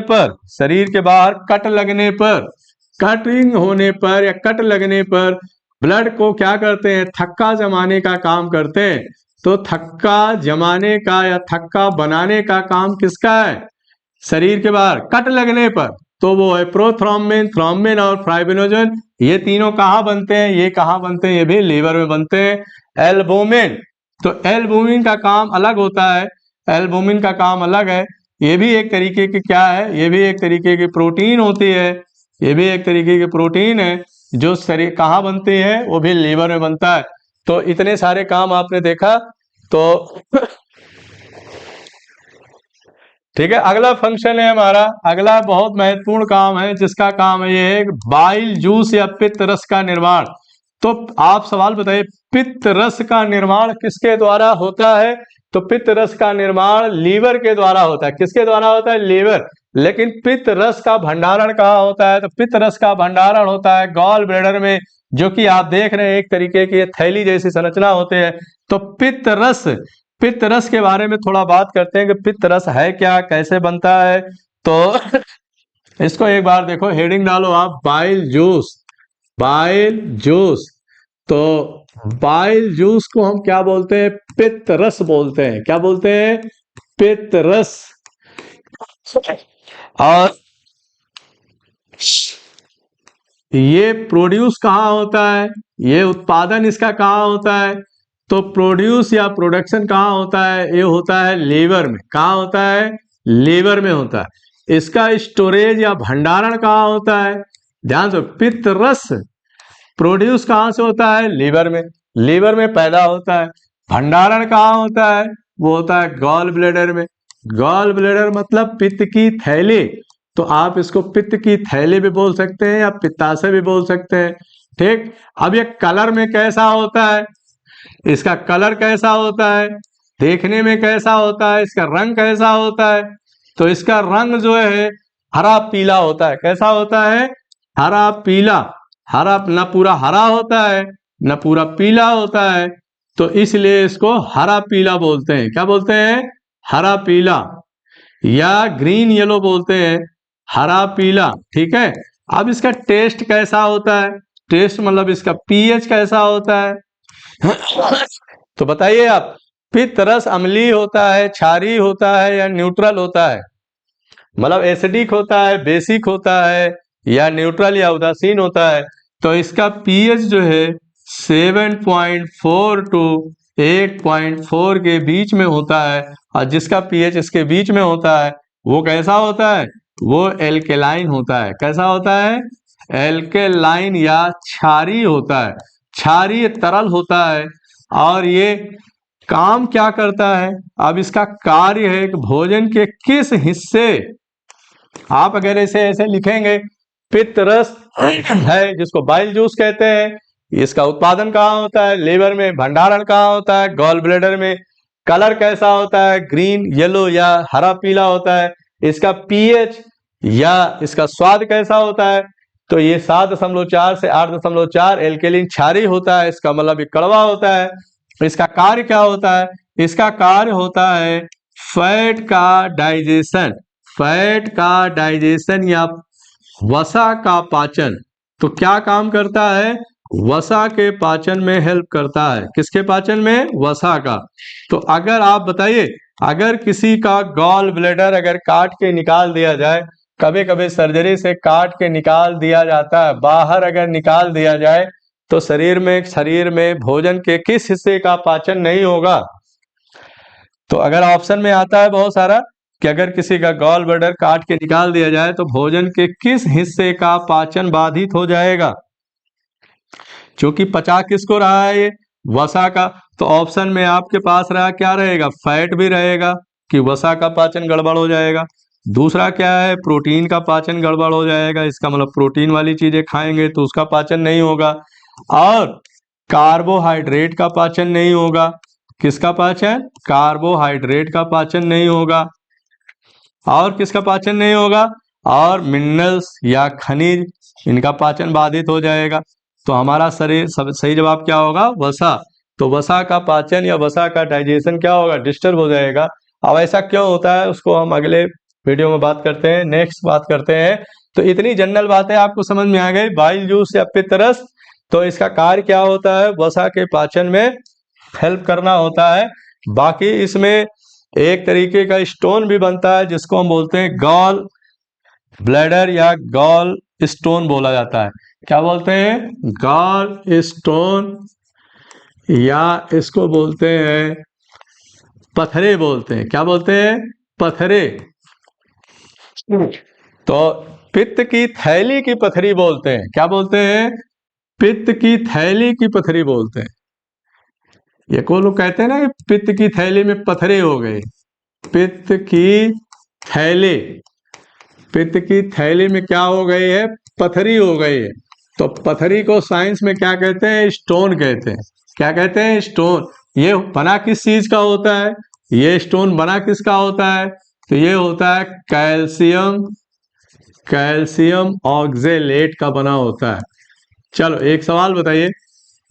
पर शरीर के बाहर कट लगने पर, कटिंग होने पर या कट लगने पर ब्लड को क्या करते हैं, थक्का जमाने का काम करते हैं। तो थक्का जमाने का या थक्का बनाने का काम किसका है, शरीर के बाहर कट लगने पर, तो वो है प्रोथ्रोम्बिन, थ्रोम्बिन और फाइब्रिनोजेन। ये तीनों कहाँ बनते हैं, ये भी लीवर में बनते हैं। एल्बुमिन, तो एल्बुमिन का काम अलग होता है, एल्बुमिन का काम अलग है। ये भी एक तरीके की क्या है, ये भी एक तरीके की प्रोटीन होती है, ये भी एक तरीके की प्रोटीन है जो शरीर कहाँ बनती है, वो भी लीवर में बनता है। तो इतने सारे काम आपने देखा। तो ठीक है, अगला फंक्शन है हमारा, अगला बहुत महत्वपूर्ण काम है जिसका काम है ये है बाइल जूस या पित्त रस का निर्माण। तो आप सवाल बताइए, पित्त रस का निर्माण किसके द्वारा होता है, तो पित्त रस का निर्माण लीवर के द्वारा होता है। किसके द्वारा होता है, लीवर। लेकिन पित्त रस का भंडारण कहाँ होता है, तो पित्त रस का भंडारण होता है गॉल ब्लैडर में, जो कि आप देख रहे हैं एक तरीके की थैली जैसी संरचना होती है। तो पित्त रस के बारे में थोड़ा बात करते हैं कि पित्त रस है क्या, कैसे बनता है। तो इसको एक बार देखो, हेडिंग डालो आप, बाइल जूस। Bile juice. तो बाइल जूस को हम क्या बोलते हैं? पित्त रस बोलते हैं। क्या बोलते हैं? पित्त रस। और ये प्रोड्यूस कहाँ होता है? ये उत्पादन इसका कहाँ होता है? तो प्रोड्यूस या प्रोडक्शन कहाँ होता है? ये होता है लीवर में। कहाँ होता है? लीवर में होता है। इसका स्टोरेज या भंडारण कहाँ होता है? ध्यान से, पित्त रस प्रोड्यूस कहाँ से होता है? लीवर में। लीवर में पैदा होता है। भंडारण कहाँ होता है? वो होता है गॉल ब्लेडर में। गॉल ब्लेडर मतलब पित्त की थैली। तो आप इसको पित्त की थैली भी बोल सकते हैं या पित्ताशय भी बोल सकते हैं। ठीक। अब ये कलर में कैसा होता है? इसका कलर कैसा होता है? देखने में कैसा होता है? इसका रंग कैसा होता है? तो इसका रंग जो है हरा पीला होता है। कैसा होता है? हरा पीला। हरा, न पूरा हरा होता है न पूरा पीला होता है, तो इसलिए इसको हरा पीला बोलते हैं। क्या बोलते हैं? हरा पीला, या ग्रीन येलो बोलते हैं, हरा पीला। ठीक है। अब इसका टेस्ट कैसा होता है? टेस्ट मतलब इसका पीएच कैसा होता है? तो बताइए आप, पित्त रस अम्लीय होता है, क्षारीय होता है, या न्यूट्रल होता है? मतलब एसिडिक होता है, बेसिक होता है, या न्यूट्रल या उदासीन होता है? तो इसका पीएच जो है 7.4 टू 8.4 के बीच में होता है। और जिसका पीएच इसके बीच में होता है वो कैसा होता है? वो एल्केलाइन होता है। कैसा होता है? एल्केलाइन या क्षारीय होता है। क्षारीय तरल होता है। और ये काम क्या करता है? अब इसका कार्य है कि भोजन के किस हिस्से, आप अगर इसे ऐसे लिखेंगे, पित्त रस है जिसको बाइल जूस कहते हैं, इसका उत्पादन कहाँ होता है? लीवर में। भंडारण कहाँ होता है? गॉल ब्लैडर में। कलर कैसा होता है? ग्रीन, येलो या हरा पीला होता है। इसका पीएच या इसका स्वाद कैसा होता है? तो ये 7.4 से 8.4 एल्केलिन क्षारीय होता है। इसका मतलब ये कड़वा होता है। इसका कार्य क्या होता है? इसका कार्य होता है फैट का डाइजेशन। फैट का डाइजेशन या वसा का पाचन। तो क्या काम करता है? वसा के पाचन में हेल्प करता है। किसके पाचन में? वसा का। तो अगर आप बताइए, अगर किसी का गॉल ब्लैडर अगर काट के निकाल दिया जाए, कभी कभी सर्जरी से काट के निकाल दिया जाता है, बाहर अगर निकाल दिया जाए, तो शरीर में भोजन के किस हिस्से का पाचन नहीं होगा? तो अगर ऑप्शन में आता है बहुत सारा कि अगर किसी का गॉल ब्लैडर काट के निकाल दिया जाए तो भोजन के किस हिस्से का पाचन बाधित हो जाएगा, क्योंकि पचा किसको रहा है? ये वसा का। तो ऑप्शन में आपके पास रहा, क्या रहेगा? फैट भी रहेगा कि वसा का पाचन गड़बड़ हो जाएगा। दूसरा क्या है? प्रोटीन का पाचन गड़बड़ हो जाएगा। इसका मतलब प्रोटीन वाली चीजें खाएंगे तो उसका पाचन नहीं होगा। और कार्बोहाइड्रेट का पाचन नहीं होगा। किसका पाचन? कार्बोहाइड्रेट का पाचन नहीं होगा। और किसका पाचन नहीं होगा? और मिनरल्स या खनिज, इनका पाचन बाधित हो जाएगा। तो हमारा शरीर सब सही जवाब क्या होगा? वसा। तो वसा का पाचन या वसा का डाइजेशन क्या होगा? डिस्टर्ब हो जाएगा। अब ऐसा क्यों होता है उसको हम अगले वीडियो में बात करते हैं। नेक्स्ट बात करते हैं। तो इतनी जनरल बातें आपको समझ में आ गई, बाइल जूस या पित्त रस। तो इसका कार्य क्या होता है? वसा के पाचन में हेल्प करना होता है। बाकी इसमें एक तरीके का स्टोन भी बनता है जिसको हम बोलते हैं गॉल ब्लैडर या गॉल स्टोन बोला जाता है। क्या बोलते हैं? गॉल स्टोन, या इसको बोलते हैं पथरे बोलते हैं। क्या बोलते हैं? पथरे। तो पित्त की थैली की पथरी बोलते हैं। क्या बोलते हैं? पित्त की थैली की पथरी बोलते हैं। ये को लोग कहते हैं ना कि पित्त की थैली में पथरे हो गए। पित्त की थैली, पित्त की थैली में क्या हो गई है? पथरी हो गई है। तो पथरी को साइंस में क्या कहते हैं? स्टोन कहते हैं। क्या कहते हैं? स्टोन। ये बना किस चीज का होता है? ये स्टोन बना किसका होता है? तो ये होता है कैल्शियम ऑक्जेलेट का बना होता है। चलो एक सवाल बताइए,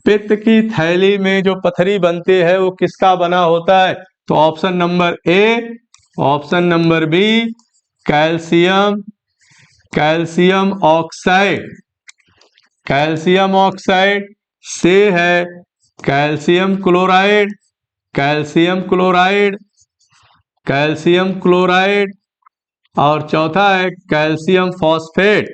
पित्त की थैली में जो पथरी बनती है वो किसका बना होता है? तो option number A, option number B calcium calcium oxide, calcium oxide. से है calcium chloride, calcium chloride, calcium chloride. और चौथा है कैल्शियम फॉस्फेट।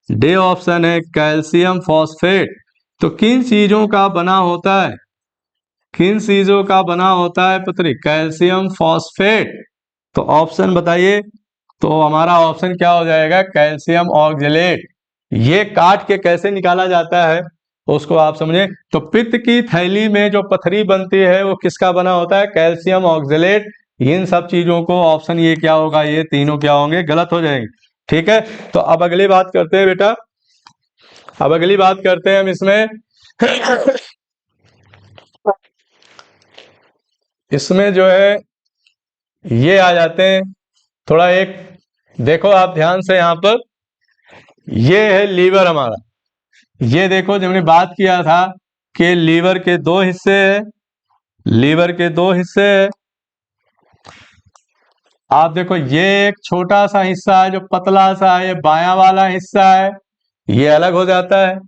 डी ऑप्शन है कैल्शियम फॉस्फेट। तो किन चीजों का बना होता है, किन चीजों का बना होता है पुत्री? Calcium phosphate. तो ऑप्शन बताइए। तो हमारा ऑप्शन क्या हो जाएगा? Calcium oxalate. ये काट के कैसे निकाला जाता है उसको आप समझे। तो पित्त की थैली में जो पथरी बनती है वो किसका बना होता है? Calcium oxalate. इन सब चीजों को ऑप्शन ये क्या होगा? ये तीनों क्या होंगे? गलत हो जाएंगे। ठीक है, तो अब अगली बात करते हैं बेटा। अब अगली बात करते हैं हम इसमें इसमें जो है ये आ जाते हैं थोड़ा एक, देखो आप ध्यान से यहाँ पर, ये है लीवर हमारा। ये देखो जब हमने बात किया था कि लीवर के दो हिस्से हैं, लीवर के दो हिस्से हैं। आप देखो ये एक छोटा सा हिस्सा है जो पतला सा है, ये बायां वाला हिस्सा है, ये अलग हो जाता है।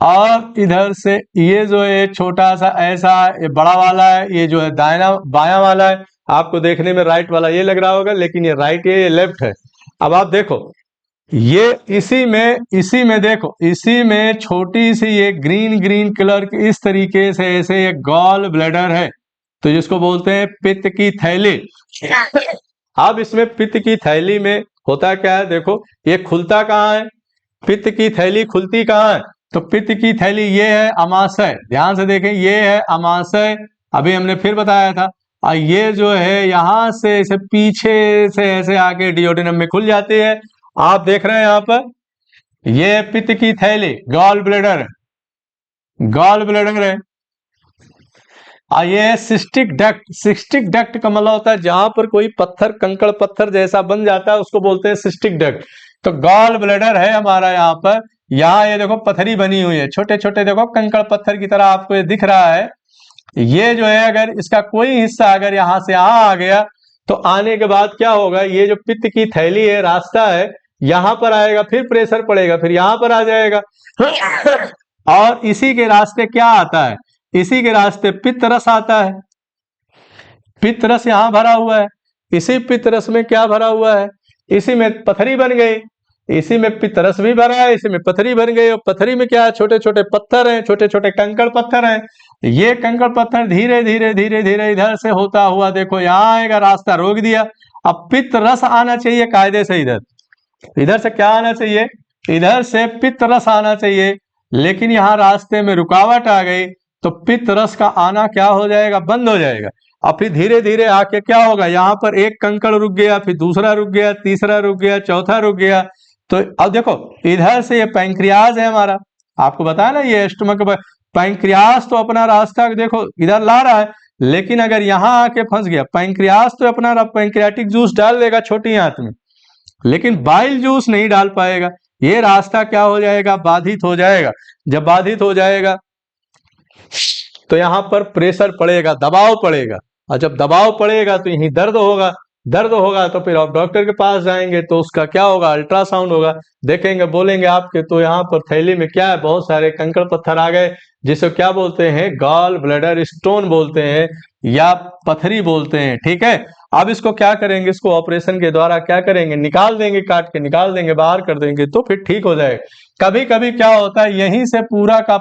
और इधर से ये जो है छोटा सा ऐसा ये बड़ा वाला है, ये जो है दायां बायां वाला है। आपको देखने में राइट वाला ये लग रहा होगा, लेकिन ये राइट है, ये लेफ्ट है। अब आप देखो ये इसी में देखो, इसी में छोटी सी ये ग्रीन ग्रीन कलर की इस तरीके से ऐसे ये गॉल ब्लैडर है, तो जिसको बोलते हैं पित्त की थैली। अब इसमें पित्त की थैली में होता क्या है? देखो ये खुलता कहाँ है? पित्त की थैली खुलती कहाँ है? तो पित्त की थैली ये है अमाशय। ध्यान से देखें, ये है अमाशय, अभी हमने फिर बताया था। और ये जो है यहां से इसे पीछे से ऐसे आके डिओडेनम में खुल जाती है। आप देख रहे हैं यहाँ पर ये पित्त की थैली गॉल ब्लैडर, गॉल ब्लैडर है। और ये है सिस्टिक डक्ट। सिस्टिक डक्ट का मतलब होता है जहां पर कोई पत्थर कंकड़ पत्थर जैसा बन जाता है उसको बोलते हैं सिस्टिक डक्ट। तो गॉल ब्लैडर है हमारा यहाँ पर। यहाँ ये देखो पथरी बनी हुई है, छोटे छोटे देखो कंकड़ पत्थर की तरह आपको ये दिख रहा है। ये जो है अगर इसका कोई हिस्सा अगर यहाँ से यहाँ आ गया तो आने के बाद क्या होगा? ये जो पित्त की थैली है रास्ता है, यहाँ पर आएगा, फिर प्रेशर पड़ेगा, फिर यहाँ पर आ जाएगा। और इसी के रास्ते क्या आता है? इसी के रास्ते पित्त रस आता है। पित्त रस यहाँ भरा हुआ है। इसी पित्त रस में क्या भरा हुआ है? इसी में पथरी बन गई। इसी में पित्त रस भी भरा है, इसी में पथरी बन गई। और पथरी में क्या है? छोटे छोटे पत्थर हैं, छोटे छोटे कंकड़ पत्थर हैं। ये कंकड़ पत्थर धीरे धीरे धीरे धीरे इधर से होता हुआ देखो यहाँ आएगा, रास्ता रोक दिया। अब पित्त रस आना चाहिए कायदे से इधर, इधर से क्या आना चाहिए? इधर से पित्त रस आना चाहिए, लेकिन यहाँ रास्ते में रुकावट आ गई तो पित्त रस का आना क्या हो जाएगा? बंद हो जाएगा। अब फिर धीरे धीरे आके क्या होगा? यहाँ पर एक कंकड़ रुक गया, फिर दूसरा रुक गया, तीसरा रुक गया, चौथा रुक गया। तो अब देखो इधर से ये पैंक्रियाज है हमारा, आपको बताया ना ये स्टमक। पैंक्रियाज तो अपना रास्ता देखो इधर ला रहा है, लेकिन अगर यहाँ आके फंस गया पैंक्रियाज तो अपना पैंक्रियाटिक जूस डाल देगा छोटी आंत में, लेकिन बाइल जूस नहीं डाल पाएगा। ये रास्ता क्या हो जाएगा? बाधित हो जाएगा। जब बाधित हो जाएगा तो यहाँ पर प्रेशर पड़ेगा, दबाव पड़ेगा। और जब दबाव पड़ेगा तो यहीं दर्द होगा। दर्द होगा तो फिर आप डॉक्टर के पास जाएंगे तो उसका क्या होगा? अल्ट्रासाउंड होगा, देखेंगे, बोलेंगे आपके तो यहाँ पर थैली में क्या है? बहुत सारे कंकड़ पत्थर आ गए, जिसे क्या बोलते हैं? गॉल ब्लैडर स्टोन बोलते हैं या पथरी बोलते हैं। ठीक है, अब इसको क्या करेंगे? इसको ऑपरेशन के द्वारा क्या करेंगे? निकाल देंगे, काट के निकाल देंगे, बाहर कर देंगे, तो फिर ठीक हो जाएगा। कभी कभी क्या होता है यहीं से पूरा का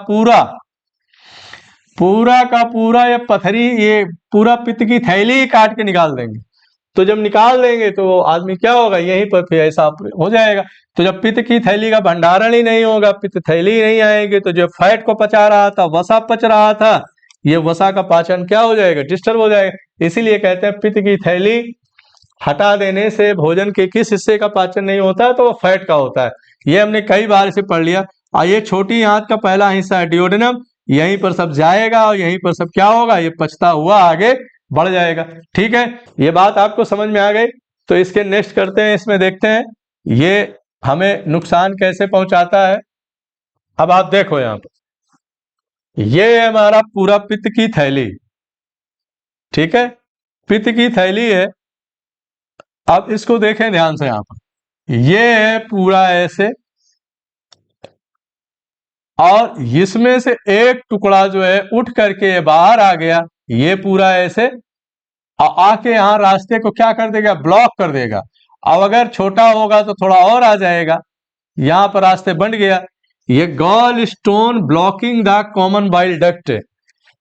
पूरा ये पथरी, ये पूरा पित्त की थैली ही काट के निकाल देंगे। तो जब निकाल देंगे तो वो आदमी क्या होगा? यहीं पर फिर ऐसा हो जाएगा। तो जब पित्त की थैली का भंडारण ही नहीं होगा, पित्त थैली ही नहीं आएगी, तो जो फैट को पचा रहा था, वसा पच रहा था, ये वसा का पाचन क्या हो जाएगा? डिस्टर्ब हो जाएगा। इसीलिए कहते हैं पित्त की थैली हटा देने से भोजन के किस हिस्से का पाचन नहीं होता है? तो वो फैट का होता है। ये हमने कई बार इसे पढ़ लिया। और ये छोटी आंत का पहला हिस्सा है डिओडेनम, यहीं पर सब जाएगा और यहीं पर सब क्या होगा? ये पचता हुआ आगे बढ़ जाएगा। ठीक है, ये बात आपको समझ में आ गई। तो इसके नेक्स्ट करते हैं, इसमें देखते हैं ये हमें नुकसान कैसे पहुंचाता है। अब आप देखो यहाँ पर ये है हमारा पूरा पित्त की थैली। ठीक है, पित्त की थैली है। अब इसको देखें ध्यान से यहाँ पर, ये है पूरा ऐसे, और इसमें से एक टुकड़ा जो है उठ करके बाहर आ गया, ये पूरा ऐसे, और आके यहाँ रास्ते को क्या कर देगा, ब्लॉक कर देगा। अब अगर छोटा होगा तो थोड़ा और आ जाएगा, यहाँ पर रास्ते बन गया। ये gallstone blocking the common bile duct,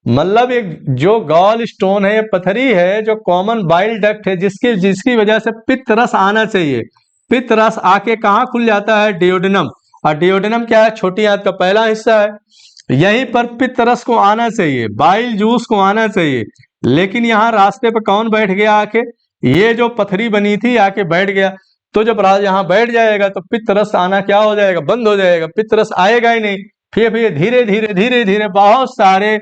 मतलब एक जो गॉल स्टोन है, ये पथरी है जो कॉमन बाइल डक्ट है, जिसकी जिसकी वजह से पित्त रस आना चाहिए। पित्त रस आके कहाँ खुल जाता है, डियोडेनम। और डियोडेनम क्या है, छोटी आंत का पहला हिस्सा है, यहीं पर पित्त रस को आना चाहिए, बाइल जूस को आना चाहिए। लेकिन यहाँ रास्ते पे कौन बैठ गया आके, ये जो पथरी बनी थी आके बैठ गया। तो जब यहाँ बैठ जाएगा तो पित्त रस आना क्या हो जाएगा, बंद हो जाएगा, पित्त रस आएगा ही नहीं। फिर धीरे धीरे धीरे धीरे बहुत सारे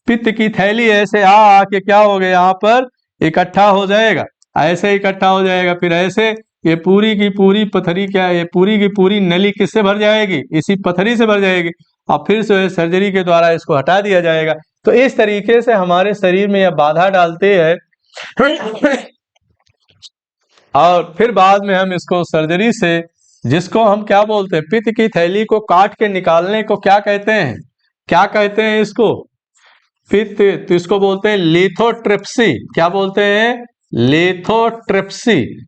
पित्त की थैली ऐसे आके क्या हो गया, यहाँ पर इकट्ठा हो जाएगा, ऐसे इकट्ठा हो जाएगा। फिर ऐसे ये पूरी की पूरी पथरी क्या है, ये पूरी की पूरी नली किससे भर जाएगी, इसी पथरी से भर जाएगी। और फिर से सर्जरी के द्वारा इसको हटा दिया जाएगा। तो इस तरीके से हमारे शरीर में यह बाधा डालते हैं और फिर बाद में हम इसको सर्जरी से, जिसको हम क्या बोलते हैं, पित्त की थैली को काट के निकालने को क्या कहते हैं, क्या कहते हैं इसको, पित्त, तो इसको बोलते हैं लिथोट्रिप्सी। क्या बोलते हैं, लिथोट्रिप्सी।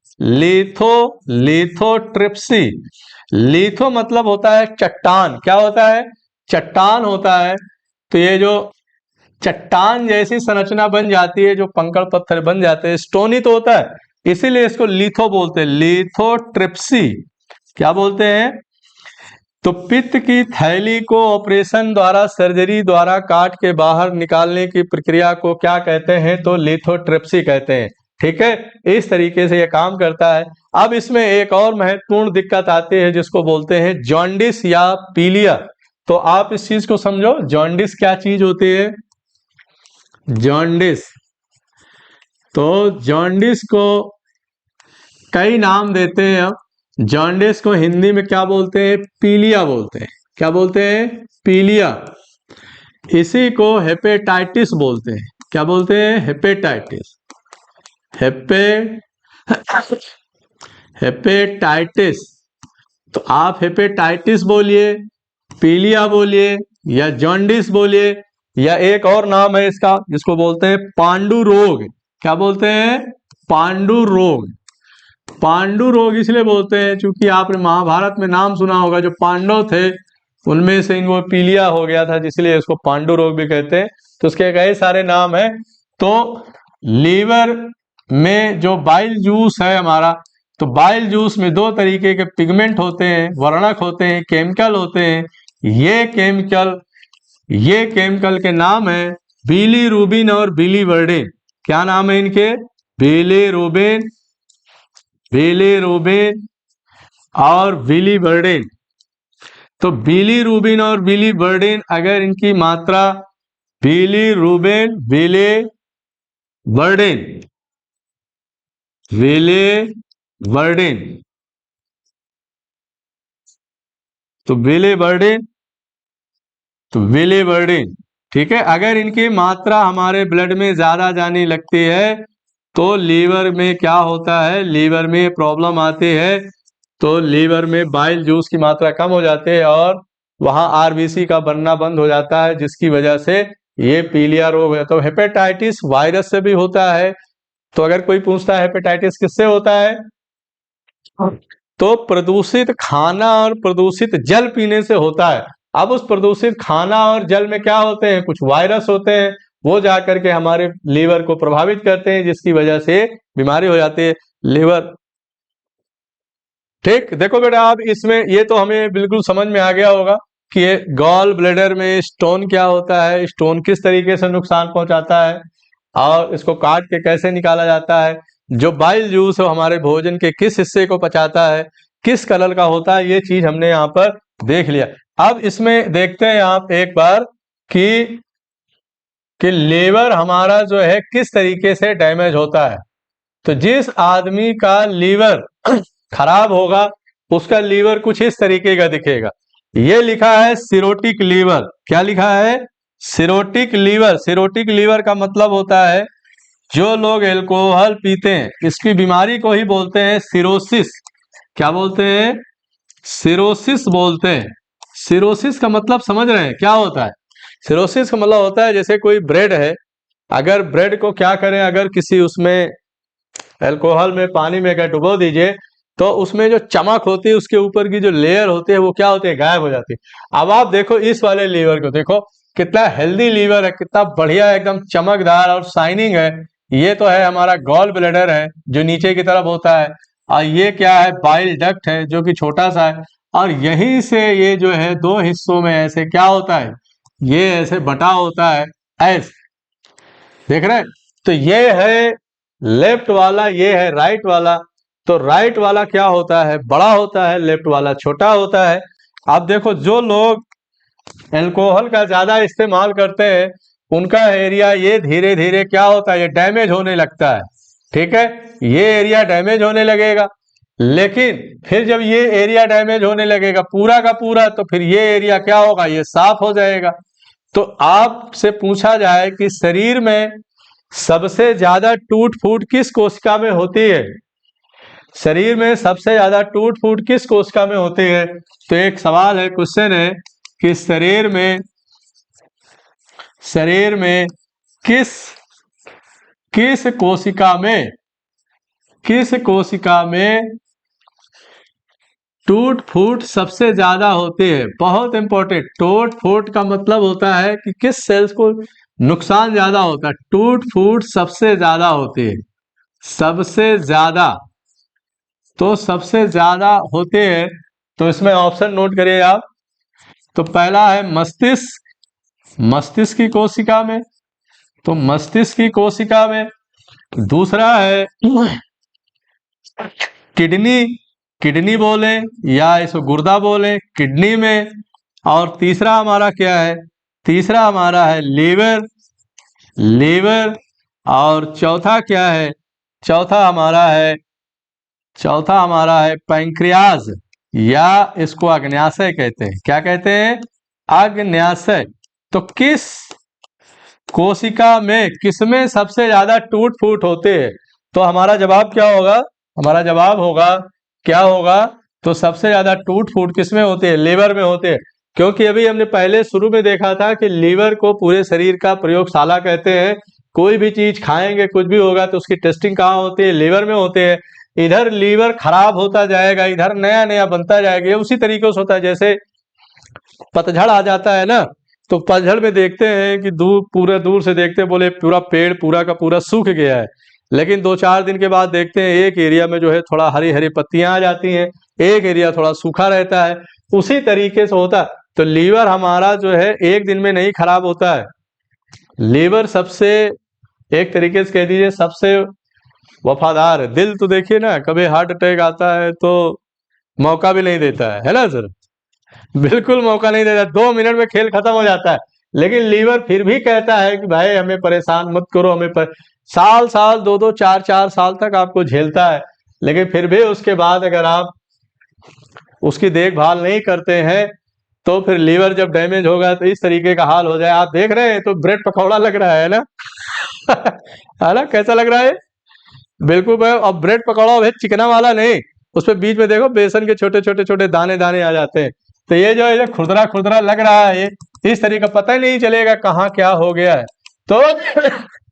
लिथोट्रिप्सी। लिथो मतलब होता है चट्टान, क्या होता है, चट्टान होता है। तो ये जो चट्टान जैसी संरचना बन जाती है, जो कंकड़ पत्थर बन जाते हैं, स्टोनी तो होता है, इसीलिए इसको लिथो बोलते हैं, लिथोट्रिप्सी। क्या बोलते हैं, तो पित्त की थैली को ऑपरेशन द्वारा, सर्जरी द्वारा काट के बाहर निकालने की प्रक्रिया को क्या कहते हैं, तो लिथोट्रिप्सी कहते हैं। ठीक है, इस तरीके से यह काम करता है। अब इसमें एक और महत्वपूर्ण दिक्कत आती है, जिसको बोलते हैं जॉन्डिस या पीलिया। तो आप इस चीज को समझो, जॉन्डिस क्या चीज होती है, जॉन्डिस। तो जॉन्डिस को कई नाम देते हैं हम। जॉन्डिस को हिंदी में क्या बोलते हैं, पीलिया बोलते हैं। क्या बोलते हैं, पीलिया। इसी को हेपेटाइटिस बोलते हैं। क्या बोलते हैं, हेपेटाइटिस। हेपेटाइटिस। तो आप हेपेटाइटिस बोलिए, पीलिया बोलिए, या जॉन्डिस बोलिए, या एक और नाम है इसका जिसको बोलते हैं पांडु रोग। क्या बोलते हैं, पांडु रोग। पांडु रोग इसलिए बोलते हैं क्योंकि आपने महाभारत में नाम सुना होगा, जो पांडव थे उनमें से इनको पीलिया हो गया था, जिसलिए इसको पांडु रोग भी कहते हैं। तो उसके कई सारे नाम है। तो लीवर में जो बाइल जूस है हमारा, तो बाइल जूस में दो तरीके के पिगमेंट होते हैं, वर्णक होते हैं, केमिकल होते हैं। ये केमिकल के नाम है बिलीरुबिन और बिलीवर्डिन। क्या नाम है इनके, बिलीरुबिन और बिलीवर्डिन। तो बिलीरुबिन और बिलीवर्डिन, अगर इनकी मात्रा, बिलीरुबिन बिलीवर्डिन, तो बिलीवर्डिन, ठीक है, अगर इनकी मात्रा हमारे ब्लड में ज्यादा जाने लगती है तो लीवर में क्या होता है, लीवर में प्रॉब्लम आती है। तो लीवर में बाइल जूस की मात्रा कम हो जाती है और वहां आरबीसी का बनना बंद हो जाता है, जिसकी वजह से ये पीलिया रोग है। तो हेपेटाइटिस वायरस से भी होता है। तो अगर कोई पूछता है हेपेटाइटिस किससे होता है, तो प्रदूषित खाना और प्रदूषित जल पीने से होता है। अब उस प्रदूषित खाना और जल में क्या होते हैं, कुछ वायरस होते हैं, वो जाकर के हमारे लीवर को प्रभावित करते हैं, जिसकी वजह से बीमारी हो जाती है लीवर। ठीक, देखो बेटा, आप इसमें ये तो हमें बिल्कुल समझ में आ गया होगा कि ये गॉल ब्लैडर में स्टोन क्या होता है, स्टोन किस तरीके से नुकसान पहुंचाता है और इसको काट के कैसे निकाला जाता है। जो बाइल जूस है हमारे भोजन के किस हिस्से को पचाता है, किस कलर का होता है, ये चीज हमने यहाँ पर देख लिया। अब इसमें देखते हैं आप एक बार कि लीवर हमारा जो है किस तरीके से डैमेज होता है। तो जिस आदमी का लीवर खराब होगा उसका लीवर कुछ इस तरीके का दिखेगा। ये लिखा है सिरोटिक लीवर। क्या लिखा है, सिरोटिक लीवर। सिरोटिक लीवर का मतलब होता है जो लोग अल्कोहल पीते हैं, इसकी बीमारी को ही बोलते हैं सिरोसिस। क्या बोलते हैं? सिरोसिस बोलते हैं। सिरोसिस का मतलब समझ रहे हैं क्या होता है? सिरोसिस का मतलब होता है जैसे कोई ब्रेड है, अगर ब्रेड को क्या करें, अगर किसी उसमें अल्कोहल में, पानी में अगर डुबो दीजिए तो उसमें जो चमक होती है, उसके ऊपर की जो लेयर होती है वो क्या होती है? गायब हो जाती है। अब आप देखो इस वाले लीवर को, देखो कितना हेल्दी लीवर है, कितना बढ़िया एकदम चमकदार और शाइनिंग है। ये तो है हमारा गॉल ब्लैडर है जो नीचे की तरफ होता है, और ये क्या है? बाइल डक्ट है जो कि छोटा सा है, और यहीं से ये जो है दो हिस्सों में ऐसे क्या होता है? ये ऐसे बटा होता है, ऐसे देख रहे हैं? तो ये है लेफ्ट वाला, ये है राइट वाला। तो राइट वाला क्या होता है? बड़ा होता है, लेफ्ट वाला छोटा होता है। अब देखो जो लोग अल्कोहल का ज्यादा इस्तेमाल करते हैं उनका एरिया ये धीरे धीरे क्या होता है? ये डैमेज होने लगता है, ठीक है? ये एरिया डैमेज होने लगेगा, लेकिन फिर जब ये एरिया डैमेज होने लगेगा पूरा का पूरा, तो फिर ये एरिया क्या होगा? ये साफ हो जाएगा। तो आपसे पूछा जाए कि शरीर में सबसे ज्यादा टूट फूट किस कोशिका में होती है? शरीर में सबसे ज्यादा टूट फूट किस कोशिका में होती है? तो एक सवाल है, क्वेश्चन है कि शरीर में किस किस कोशिका में टूट फूट सबसे ज्यादा होती है? बहुत इंपॉर्टेंट। टूट फूट का मतलब होता है कि किस सेल्स को नुकसान ज्यादा होता है। टूट फूट सबसे ज्यादा होती है, सबसे ज्यादा। तो सबसे ज्यादा होते हैं, तो इसमें ऑप्शन नोट करिए आप। तो पहला है मस्तिष्क, मस्तिष्क की कोशिका में, तो मस्तिष्क की कोशिका में। दूसरा है किडनी, किडनी बोले या इसको गुर्दा बोले, किडनी में। और तीसरा हमारा क्या है? तीसरा हमारा है लीवर, लीवर। और चौथा क्या है? चौथा हमारा है पैंक्रियाज, या इसको अग्न्याशय कहते हैं। क्या कहते हैं? अग्न्याशय। तो किस कोशिका में, किसमें सबसे ज्यादा टूट फूट होते हैं? तो हमारा जवाब क्या होगा? हमारा जवाब होगा, क्या होगा? तो सबसे ज्यादा टूट फूट किसमें होते हैं? लीवर में होते हैं। क्योंकि अभी हमने पहले शुरू में देखा था कि लीवर को पूरे शरीर का प्रयोगशाला कहते हैं। कोई भी चीज खाएंगे, कुछ भी होगा तो उसकी टेस्टिंग कहाँ होती है? लीवर में होते हैं। इधर लीवर खराब होता जाएगा, इधर नया नया बनता जाएगा। ये उसी तरीके से होता है जैसे पतझड़ आ जाता है ना, तो पतझड़ में देखते हैं कि दूर, पूरे दूर से देखते हैं, बोले पूरा पेड़ पूरा का पूरा सूख गया है, लेकिन 2-4 दिन के बाद देखते हैं एक एरिया में जो है थोड़ा हरी हरी पत्तियां आ जाती हैं, एक एरिया थोड़ा सूखा रहता है। उसी तरीके से होता है। तो लीवर हमारा जो है एक दिन में नहीं खराब होता है। लीवर सबसे, एक तरीके से कह दीजिए, सबसे वफादार है। दिल तो देखिए ना, कभी हार्ट अटैक आता है तो मौका भी नहीं देता है ना सर? बिल्कुल मौका नहीं देता, 2 मिनट में खेल खत्म हो जाता है। लेकिन लीवर फिर भी कहता है कि भाई हमें परेशान मत करो, साल साल, 2-2, 4-4 साल तक आपको झेलता है। लेकिन फिर भी उसके बाद अगर आप उसकी देखभाल नहीं करते हैं तो फिर लीवर जब डैमेज होगा तो इस तरीके का हाल हो जाए। आप देख रहे हैं तो ब्रेड पकौड़ा लग रहा है ना? है ना? कैसा लग रहा है? बिल्कुल भाई। अब ब्रेड पकौड़ा है चिकना वाला नहीं, उसमें बीच में देखो बेसन के छोटे छोटे छोटे दाने दाने आ जाते हैं। तो ये जो है खुरदरा खुरदरा लग रहा है, इस तरीके का पता ही नहीं चलेगा कहाँ क्या हो गया है। तो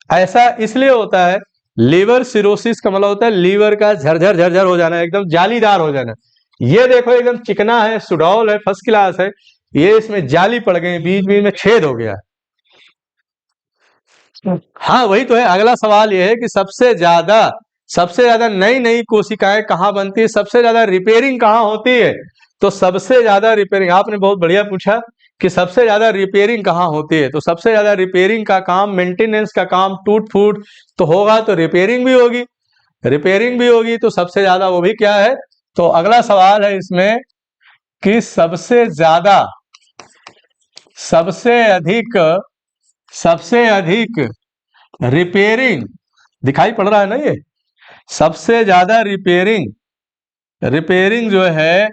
ऐसा इसलिए होता है। लीवर सिरोसिस का मतलब होता है लीवर का झरझर झरझर हो जाना, एकदम जालीदार हो जाना। ये देखो एकदम चिकना है, सुडौल है, फर्स्ट क्लास है, ये इसमें जाली पड़ गई, बीच बीच में छेद हो गया। हाँ वही तो है। अगला सवाल ये है कि सबसे ज्यादा नई नई कोशिकाएं कहाँ बनती है, सबसे ज्यादा रिपेयरिंग कहाँ होती है? तो सबसे ज्यादा रिपेयरिंग, आपने बहुत बढ़िया पूछा कि सबसे ज्यादा रिपेयरिंग कहाँ होती है। तो सबसे ज्यादा रिपेयरिंग का काम, मेंटेनेंस का काम, टूट फूट तो होगा तो रिपेयरिंग भी होगी, रिपेयरिंग भी होगी तो सबसे ज्यादा वो भी क्या है? तो अगला सवाल है इसमें कि सबसे अधिक सबसे अधिक रिपेयरिंग, दिखाई पड़ रहा है ना ये? सबसे ज्यादा रिपेयरिंग, रिपेयरिंग जो है,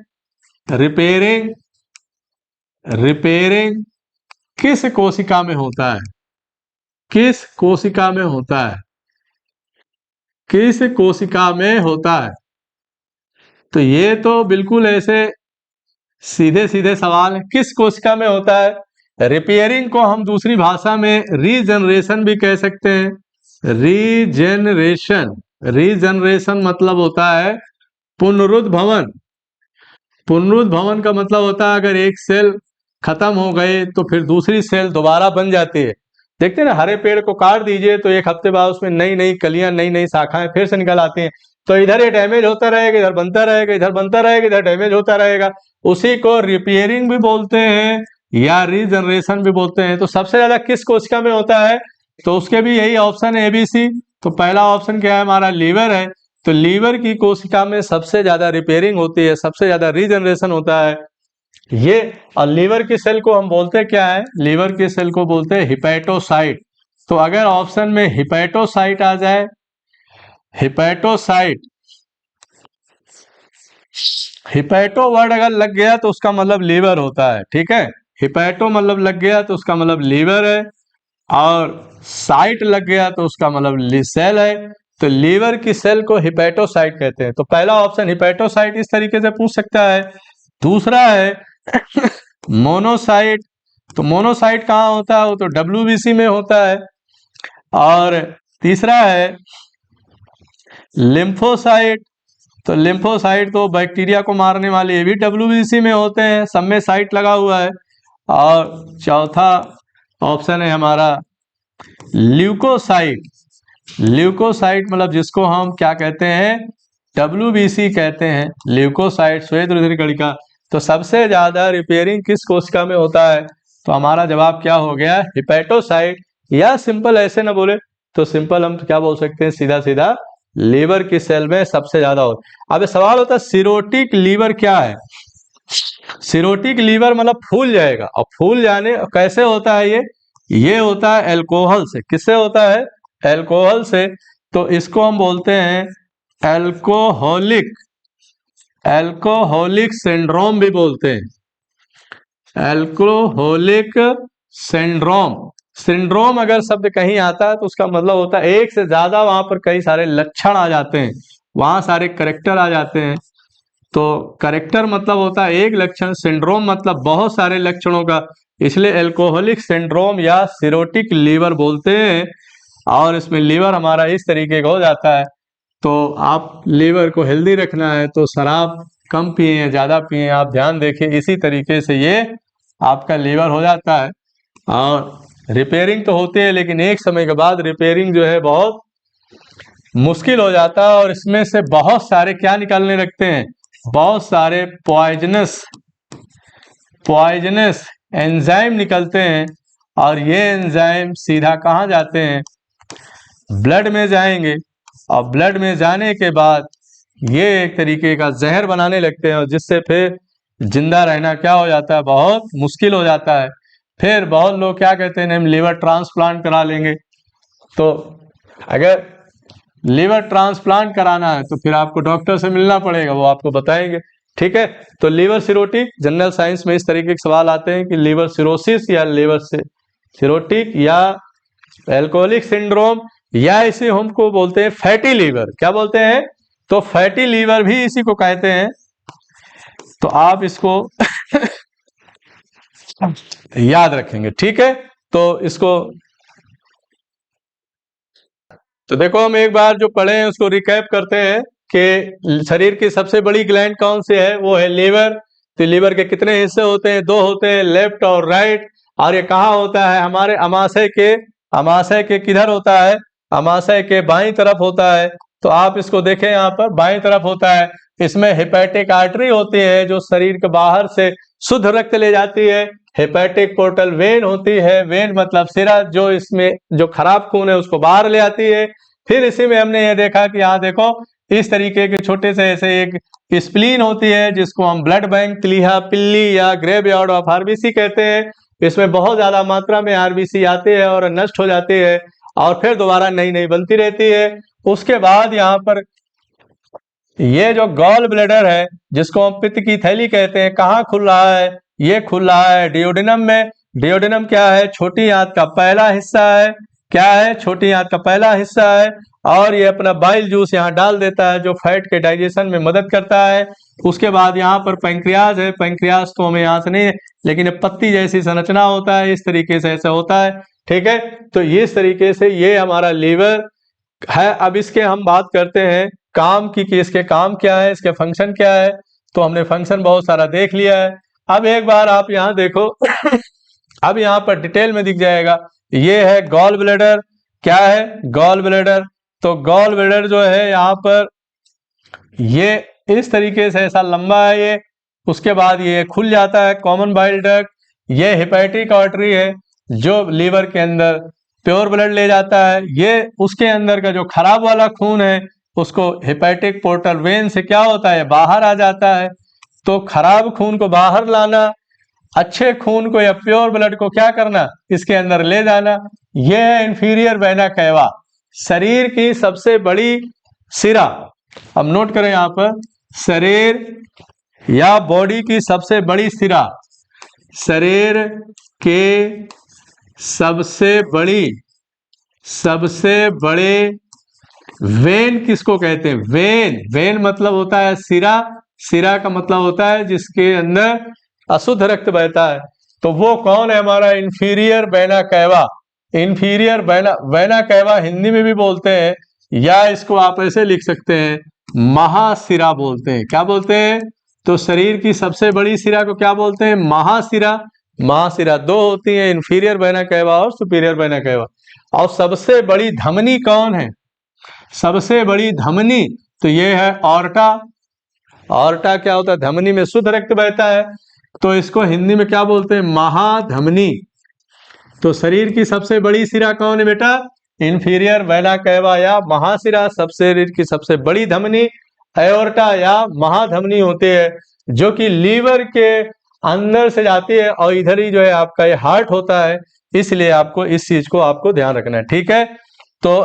रिपेयरिंग रिपेयरिंग किस कोशिका में होता है? किस कोशिका में होता है? किस कोशिका में होता है? तो ये तो बिल्कुल ऐसे सीधे सीधे सवाल है। किस कोशिका में होता है? रिपेयरिंग को हम दूसरी भाषा में रीजनरेशन भी कह सकते हैं। रीजेनरेशन, रीजनरेशन मतलब होता है पुनरुद्भवन। पुनरुद्भवन का मतलब होता है अगर एक सेल खत्म हो गए तो फिर दूसरी सेल दोबारा बन जाती है। देखते हैं ना, हरे पेड़ को काट दीजिए तो एक हफ्ते बाद उसमें नई नई कलियां, नई नई शाखाएं फिर से निकल आती हैं। तो इधर ये डैमेज होता रहेगा, इधर बनता रहेगा, इधर बनता रहेगा, इधर डैमेज होता रहेगा। उसी को रिपेयरिंग भी बोलते हैं या रीजनरेशन भी बोलते हैं। तो सबसे ज्यादा किस कोशिका में होता है? तो उसके भी यही ऑप्शन है, ABC। तो पहला ऑप्शन क्या है हमारा? लीवर है। तो लीवर की कोशिका में सबसे ज्यादा रिपेयरिंग होती है, सबसे ज्यादा रीजनरेशन होता है ये। और लीवर की सेल को हम बोलते क्या है? लीवर की सेल को बोलते हैं हिपैटोसाइट। तो अगर ऑप्शन में हिपैटोसाइट आ जाए, हिपैटोसाइट, हिपैटो वर्ड अगर लग गया तो उसका मतलब लीवर होता है, ठीक है। हिपैटो मतलब लग गया तो उसका मतलब लीवर है, और साइट लग गया तो उसका मतलब सेल है। तो लीवर की सेल को हिपैटोसाइट कहते हैं। तो पहला ऑप्शन हिपैटोसाइट इस तरीके से पूछ सकता है। दूसरा है मोनोसाइट। तो मोनोसाइट कहाँ होता है? वो तो WBC में होता है। और तीसरा है लिम्फोसाइट। तो लिम्फोसाइट तो बैक्टीरिया को मारने वाले, ये भी WBC में होते हैं, सब में साइट लगा हुआ है। और चौथा ऑप्शन है हमारा ल्यूकोसाइट। ल्यूकोसाइट मतलब जिसको हम क्या कहते हैं? WBC कहते हैं, ल्यूकोसाइट, श्वेत रुधिर कणिका। तो सबसे ज्यादा रिपेयरिंग किस कोशिका में होता है? तो हमारा जवाब क्या हो गया? हिपैटोसाइट। या सिंपल ऐसे ना बोले तो सिंपल हम क्या बोल सकते हैं? सीधा सीधा लीवर की सेल में सबसे ज्यादा होता है। अब सवाल होता है सिरोटिक लीवर क्या है? सिरोटिक लीवर मतलब फूल जाएगा। और फूल जाने कैसे होता है ये होता है अल्कोहल से। किससे होता है? अल्कोहल से। तो इसको हम बोलते हैं अल्कोहलिक, अल्कोहलिक सिंड्रोम भी बोलते हैं। अल्कोहलिक सिंड्रोम, सिंड्रोम अगर शब्द कहीं आता है तो उसका मतलब होता है एक से ज्यादा वहां पर कई सारे लक्षण आ जाते हैं, वहां सारे करेक्टर आ जाते हैं। तो करेक्टर मतलब होता है एक लक्षण, सिंड्रोम मतलब बहुत सारे लक्षणों का, इसलिए अल्कोहलिक सिंड्रोम या सिरोटिक लीवर बोलते हैं। और इसमें लीवर हमारा इस तरीके का हो जाता है। तो आप लीवर को हेल्दी रखना है तो शराब कम पिए या ज्यादा पिए, आप ध्यान देखिए, इसी तरीके से ये आपका लीवर हो जाता है। और रिपेयरिंग तो होती है, लेकिन एक समय के बाद रिपेयरिंग जो है बहुत मुश्किल हो जाता है, और इसमें से बहुत सारे क्या निकालने लगते हैं? बहुत सारे पॉइजनस एंजाइम निकलते हैं। और ये एंजाइम सीधा कहाँ जाते हैं? ब्लड में जाएंगे। और ब्लड में जाने के बाद ये एक तरीके का जहर बनाने लगते हैं, और जिससे फिर जिंदा रहना क्या हो जाता है? बहुत मुश्किल हो जाता है। फिर बहुत लोग क्या कहते हैं? हम लीवर ट्रांसप्लांट करा लेंगे। तो अगर लीवर ट्रांसप्लांट कराना है तो फिर आपको डॉक्टर से मिलना पड़ेगा, वो आपको बताएंगे, ठीक है। तो लीवर सिरोटिक, जनरल साइंस में इस तरीके के सवाल आते हैं कि लीवर सिरोसिस या लीवर से सिरोटिक या अल्कोहलिक सिंड्रोम, या इसे हमको बोलते हैं फैटी लीवर। क्या बोलते हैं? तो फैटी लीवर भी इसी को कहते हैं। तो आप इसको याद रखेंगे, ठीक है। तो इसको तो देखो हम एक बार जो पढ़े हैं उसको रिकैप करते हैं कि शरीर की सबसे बड़ी ग्लैंड कौन सी है? वो है लीवर। तो लीवर के कितने हिस्से होते हैं? दो होते हैं, लेफ्ट और राइट। और ये कहाँ होता है? हमारे अमाशय के किधर होता है? अमाशय के बाईं तरफ होता है। तो आप इसको देखें, यहाँ पर बाईं तरफ होता है। इसमें हेपेटिक आर्टरी होती है जो शरीर के बाहर से शुद्ध रक्त ले जाती है। हेपेटिक पोर्टल वेन होती है, वेन मतलब सिरा, जो इसमें जो खराब खून है उसको बाहर ले आती है। फिर इसी में हमने ये देखा कि यहाँ देखो इस तरीके के छोटे से ऐसे एक स्प्लीन होती है जिसको हम ब्लड बैंक, तिलिहा, पिल्ली या ग्रेवयार्ड ऑफ आरबीसी कहते हैं। इसमें बहुत ज्यादा मात्रा में आरबीसी आती है और नष्ट हो जाती है, और फिर दोबारा नई नई बनती रहती है। उसके बाद यहाँ पर ये जो गॉल ब्लैडर है जिसको हम पित्त की थैली कहते हैं, कहाँ खुल रहा है? ये खुल रहा है डियोडिनम में। डियोडिनम क्या है? छोटी आंत का पहला हिस्सा है, क्या है, छोटी आंत का पहला हिस्सा है, और ये अपना बाइल जूस यहाँ डाल देता है जो फैट के डाइजेशन में मदद करता है। उसके बाद यहाँ पर पैंक्रियाज है, पैंक्रियाज तो हमें यहाँ से नहीं है, लेकिन ये पत्ती जैसी संरचना होता है, इस तरीके से ऐसा होता है, ठीक है। तो इस तरीके से ये हमारा लीवर है। अब इसके हम बात करते हैं काम की कि इसके काम क्या है, इसके फंक्शन क्या है। तो हमने फंक्शन बहुत सारा देख लिया है। अब एक बार आप यहाँ देखो अब यहाँ पर डिटेल में दिख जाएगा। ये है गॉल ब्लैडर। क्या है, गॉल ब्लैडर। तो गॉल ब्लैडर जो है यहाँ पर ये इस तरीके से ऐसा लंबा है ये। उसके बाद ये खुल जाता है, कॉमन बाइल डक्ट। ये हेपेटिक आर्टरी है जो लीवर के अंदर प्योर ब्लड ले जाता है। ये उसके अंदर का जो खराब वाला खून है उसको हेपेटिक पोर्टल वेन से क्या होता है, बाहर आ जाता है। तो खराब खून को बाहर लाना, अच्छे खून को या प्योर ब्लड को क्या करना, इसके अंदर ले जाना। यह है इंफीरियर वेना कैवा, शरीर की सबसे बड़ी सिरा। अब नोट करें यहाँ पर, शरीर या बॉडी की सबसे बड़ी सिरा, शरीर के सबसे बड़े वेन किसको कहते हैं, वेन। वेन मतलब होता है सिरा, सिरा का मतलब होता है जिसके अंदर अशुद्ध रक्त बहता है। तो वो कौन है, हमारा inferior vena cava. Inferior vena cava Hindi में भी बोलते हैं, या इसको आप ऐसे लिख सकते हैं महासिरा बोलते हैं। क्या बोलते हैं, तो शरीर की सबसे बड़ी सिरा को क्या बोलते हैं, महासिरा। महासिरा दो होती है, इंफीरियर वेना कैवा और सुपीरियर वेना कैवा। और सबसे बड़ी धमनी कौन है, सबसे बड़ी धमनी, तो ये है ऑर्टा। ऑर्टा क्या होता है, धमनी में शुद्ध रक्त बहता है, तो इसको हिंदी में क्या बोलते हैं, महाधमनी। तो शरीर की सबसे बड़ी सिरा कौन है बेटा, इंफीरियर वेना कैवा या महासिरा। शरीर की सबसे बड़ी धमनी एओर्टा या महाधमनी होती है, जो कि लीवर के अंदर से जाती है, और इधर ही जो है आपका ये हार्ट होता है। इसलिए आपको इस चीज को आपको ध्यान रखना है, ठीक है। तो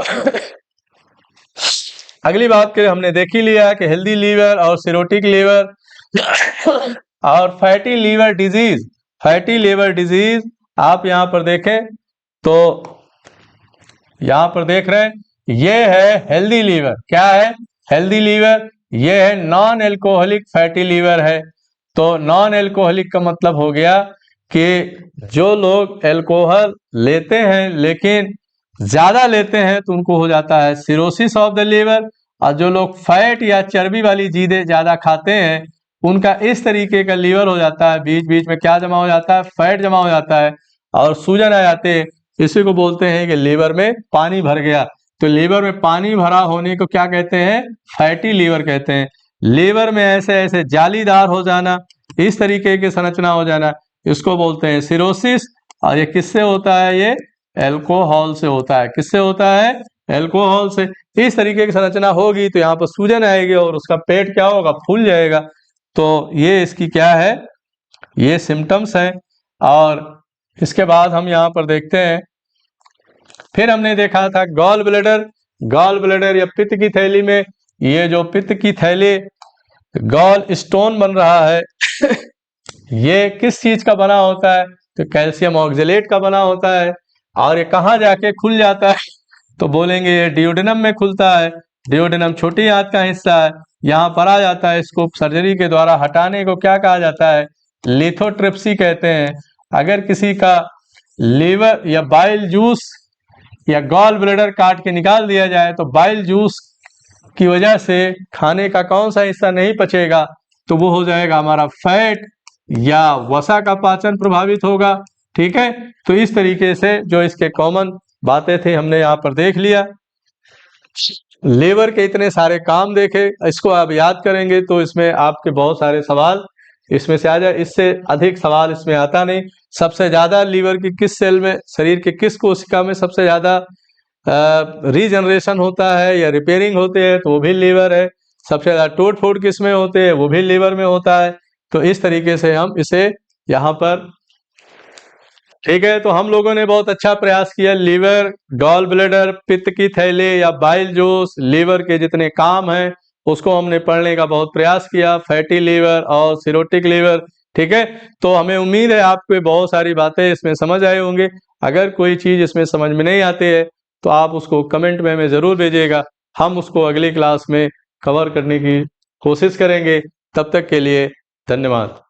अगली बात करें, हमने देख ही लिया कि हेल्दी लीवर और सिरोटिक लीवर और fatty liver disease. Fatty liver disease आप यहां पर देखें तो यहां पर देख रहे हैं, ये है हेल्दी लीवर। क्या है, हेल्दी लीवर। ये है नॉन एल्कोहलिक फैटी लीवर है। तो नॉन एल्कोहलिक का मतलब हो गया कि जो लोग एल्कोहल लेते हैं लेकिन ज्यादा लेते हैं तो उनको हो जाता है सिरोसिस ऑफ द लीवर। और जो लोग फैट या चर्बी वाली चीजें ज्यादा खाते हैं उनका इस तरीके का लीवर हो जाता है, बीच बीच में क्या जमा हो जाता है, फैट जमा हो जाता है और सूजन आ जाते हैं। इसी को बोलते हैं कि लीवर में पानी भर गया। तो लीवर में पानी भरा होने को क्या कहते हैं, फैटी लीवर कहते हैं। लीवर में ऐसे ऐसे जालीदार हो जाना, इस तरीके की संरचना हो जाना, इसको बोलते हैं सिरोसिस। और ये किससे होता है, ये एल्कोहल से होता है। किससे होता है, एल्कोहल से। इस तरीके की संरचना होगी तो यहाँ पर सूजन आएगी और उसका पेट क्या होगा, फूल जाएगा। तो ये इसकी क्या है, ये सिम्टम्स हैं। और इसके बाद हम यहाँ पर देखते हैं, फिर हमने देखा था गॉल ब्लैडर। गॉल ब्लैडर या पित्त की थैली में, ये जो पित्त की थैली गॉल स्टोन बन रहा है ये किस चीज का बना होता है, तो कैल्शियम ऑक्जेलेट का बना होता है। और ये कहाँ जाके खुल जाता है, तो बोलेंगे ये डियोडेनम में खुलता है। डियोडेनम छोटी आंत का हिस्सा है, यहाँ पर आ जाता है। इसको सर्जरी के द्वारा हटाने को क्या कहा जाता है, लिथोट्रिप्सी कहते हैं। अगर किसी का लीवर या बाइल जूस या गॉल ब्लैडर काट के निकाल दिया जाए तो बाइल जूस की वजह से खाने का कौन सा हिस्सा नहीं पचेगा, तो वो हो जाएगा हमारा फैट या वसा का पाचन प्रभावित होगा, ठीक है। तो इस तरीके से जो इसके कॉमन बातें थे हमने यहाँ पर देख लिया। लीवर के इतने सारे काम देखे, इसको आप याद करेंगे तो इसमें आपके बहुत सारे सवाल इसमें से आ जाए। इससे अधिक सवाल इसमें आता नहीं। सबसे ज्यादा लीवर की किस सेल में, शरीर के किस कोशिका में सबसे ज्यादा रीजनरेशन होता है या रिपेयरिंग होते हैं, तो वो भी लीवर है। सबसे ज्यादा टूट फूट किस में होते हैं, वो भी लीवर में होता है। तो इस तरीके से हम इसे यहाँ पर, ठीक है। तो हम लोगों ने बहुत अच्छा प्रयास किया। लीवर, गॉल ब्लैडर, पित्त की थैली या बाइल जूस, लीवर के जितने काम हैं उसको हमने पढ़ने का बहुत प्रयास किया। फैटी लीवर और सिरोटिक लीवर, ठीक है। तो हमें उम्मीद है आपको बहुत सारी बातें इसमें समझ आए होंगे। अगर कोई चीज इसमें समझ में नहीं आती है तो आप उसको कमेंट में हमें ज़रूर भेजिएगा, हम उसको अगली क्लास में कवर करने की कोशिश करेंगे। तब तक के लिए धन्यवाद।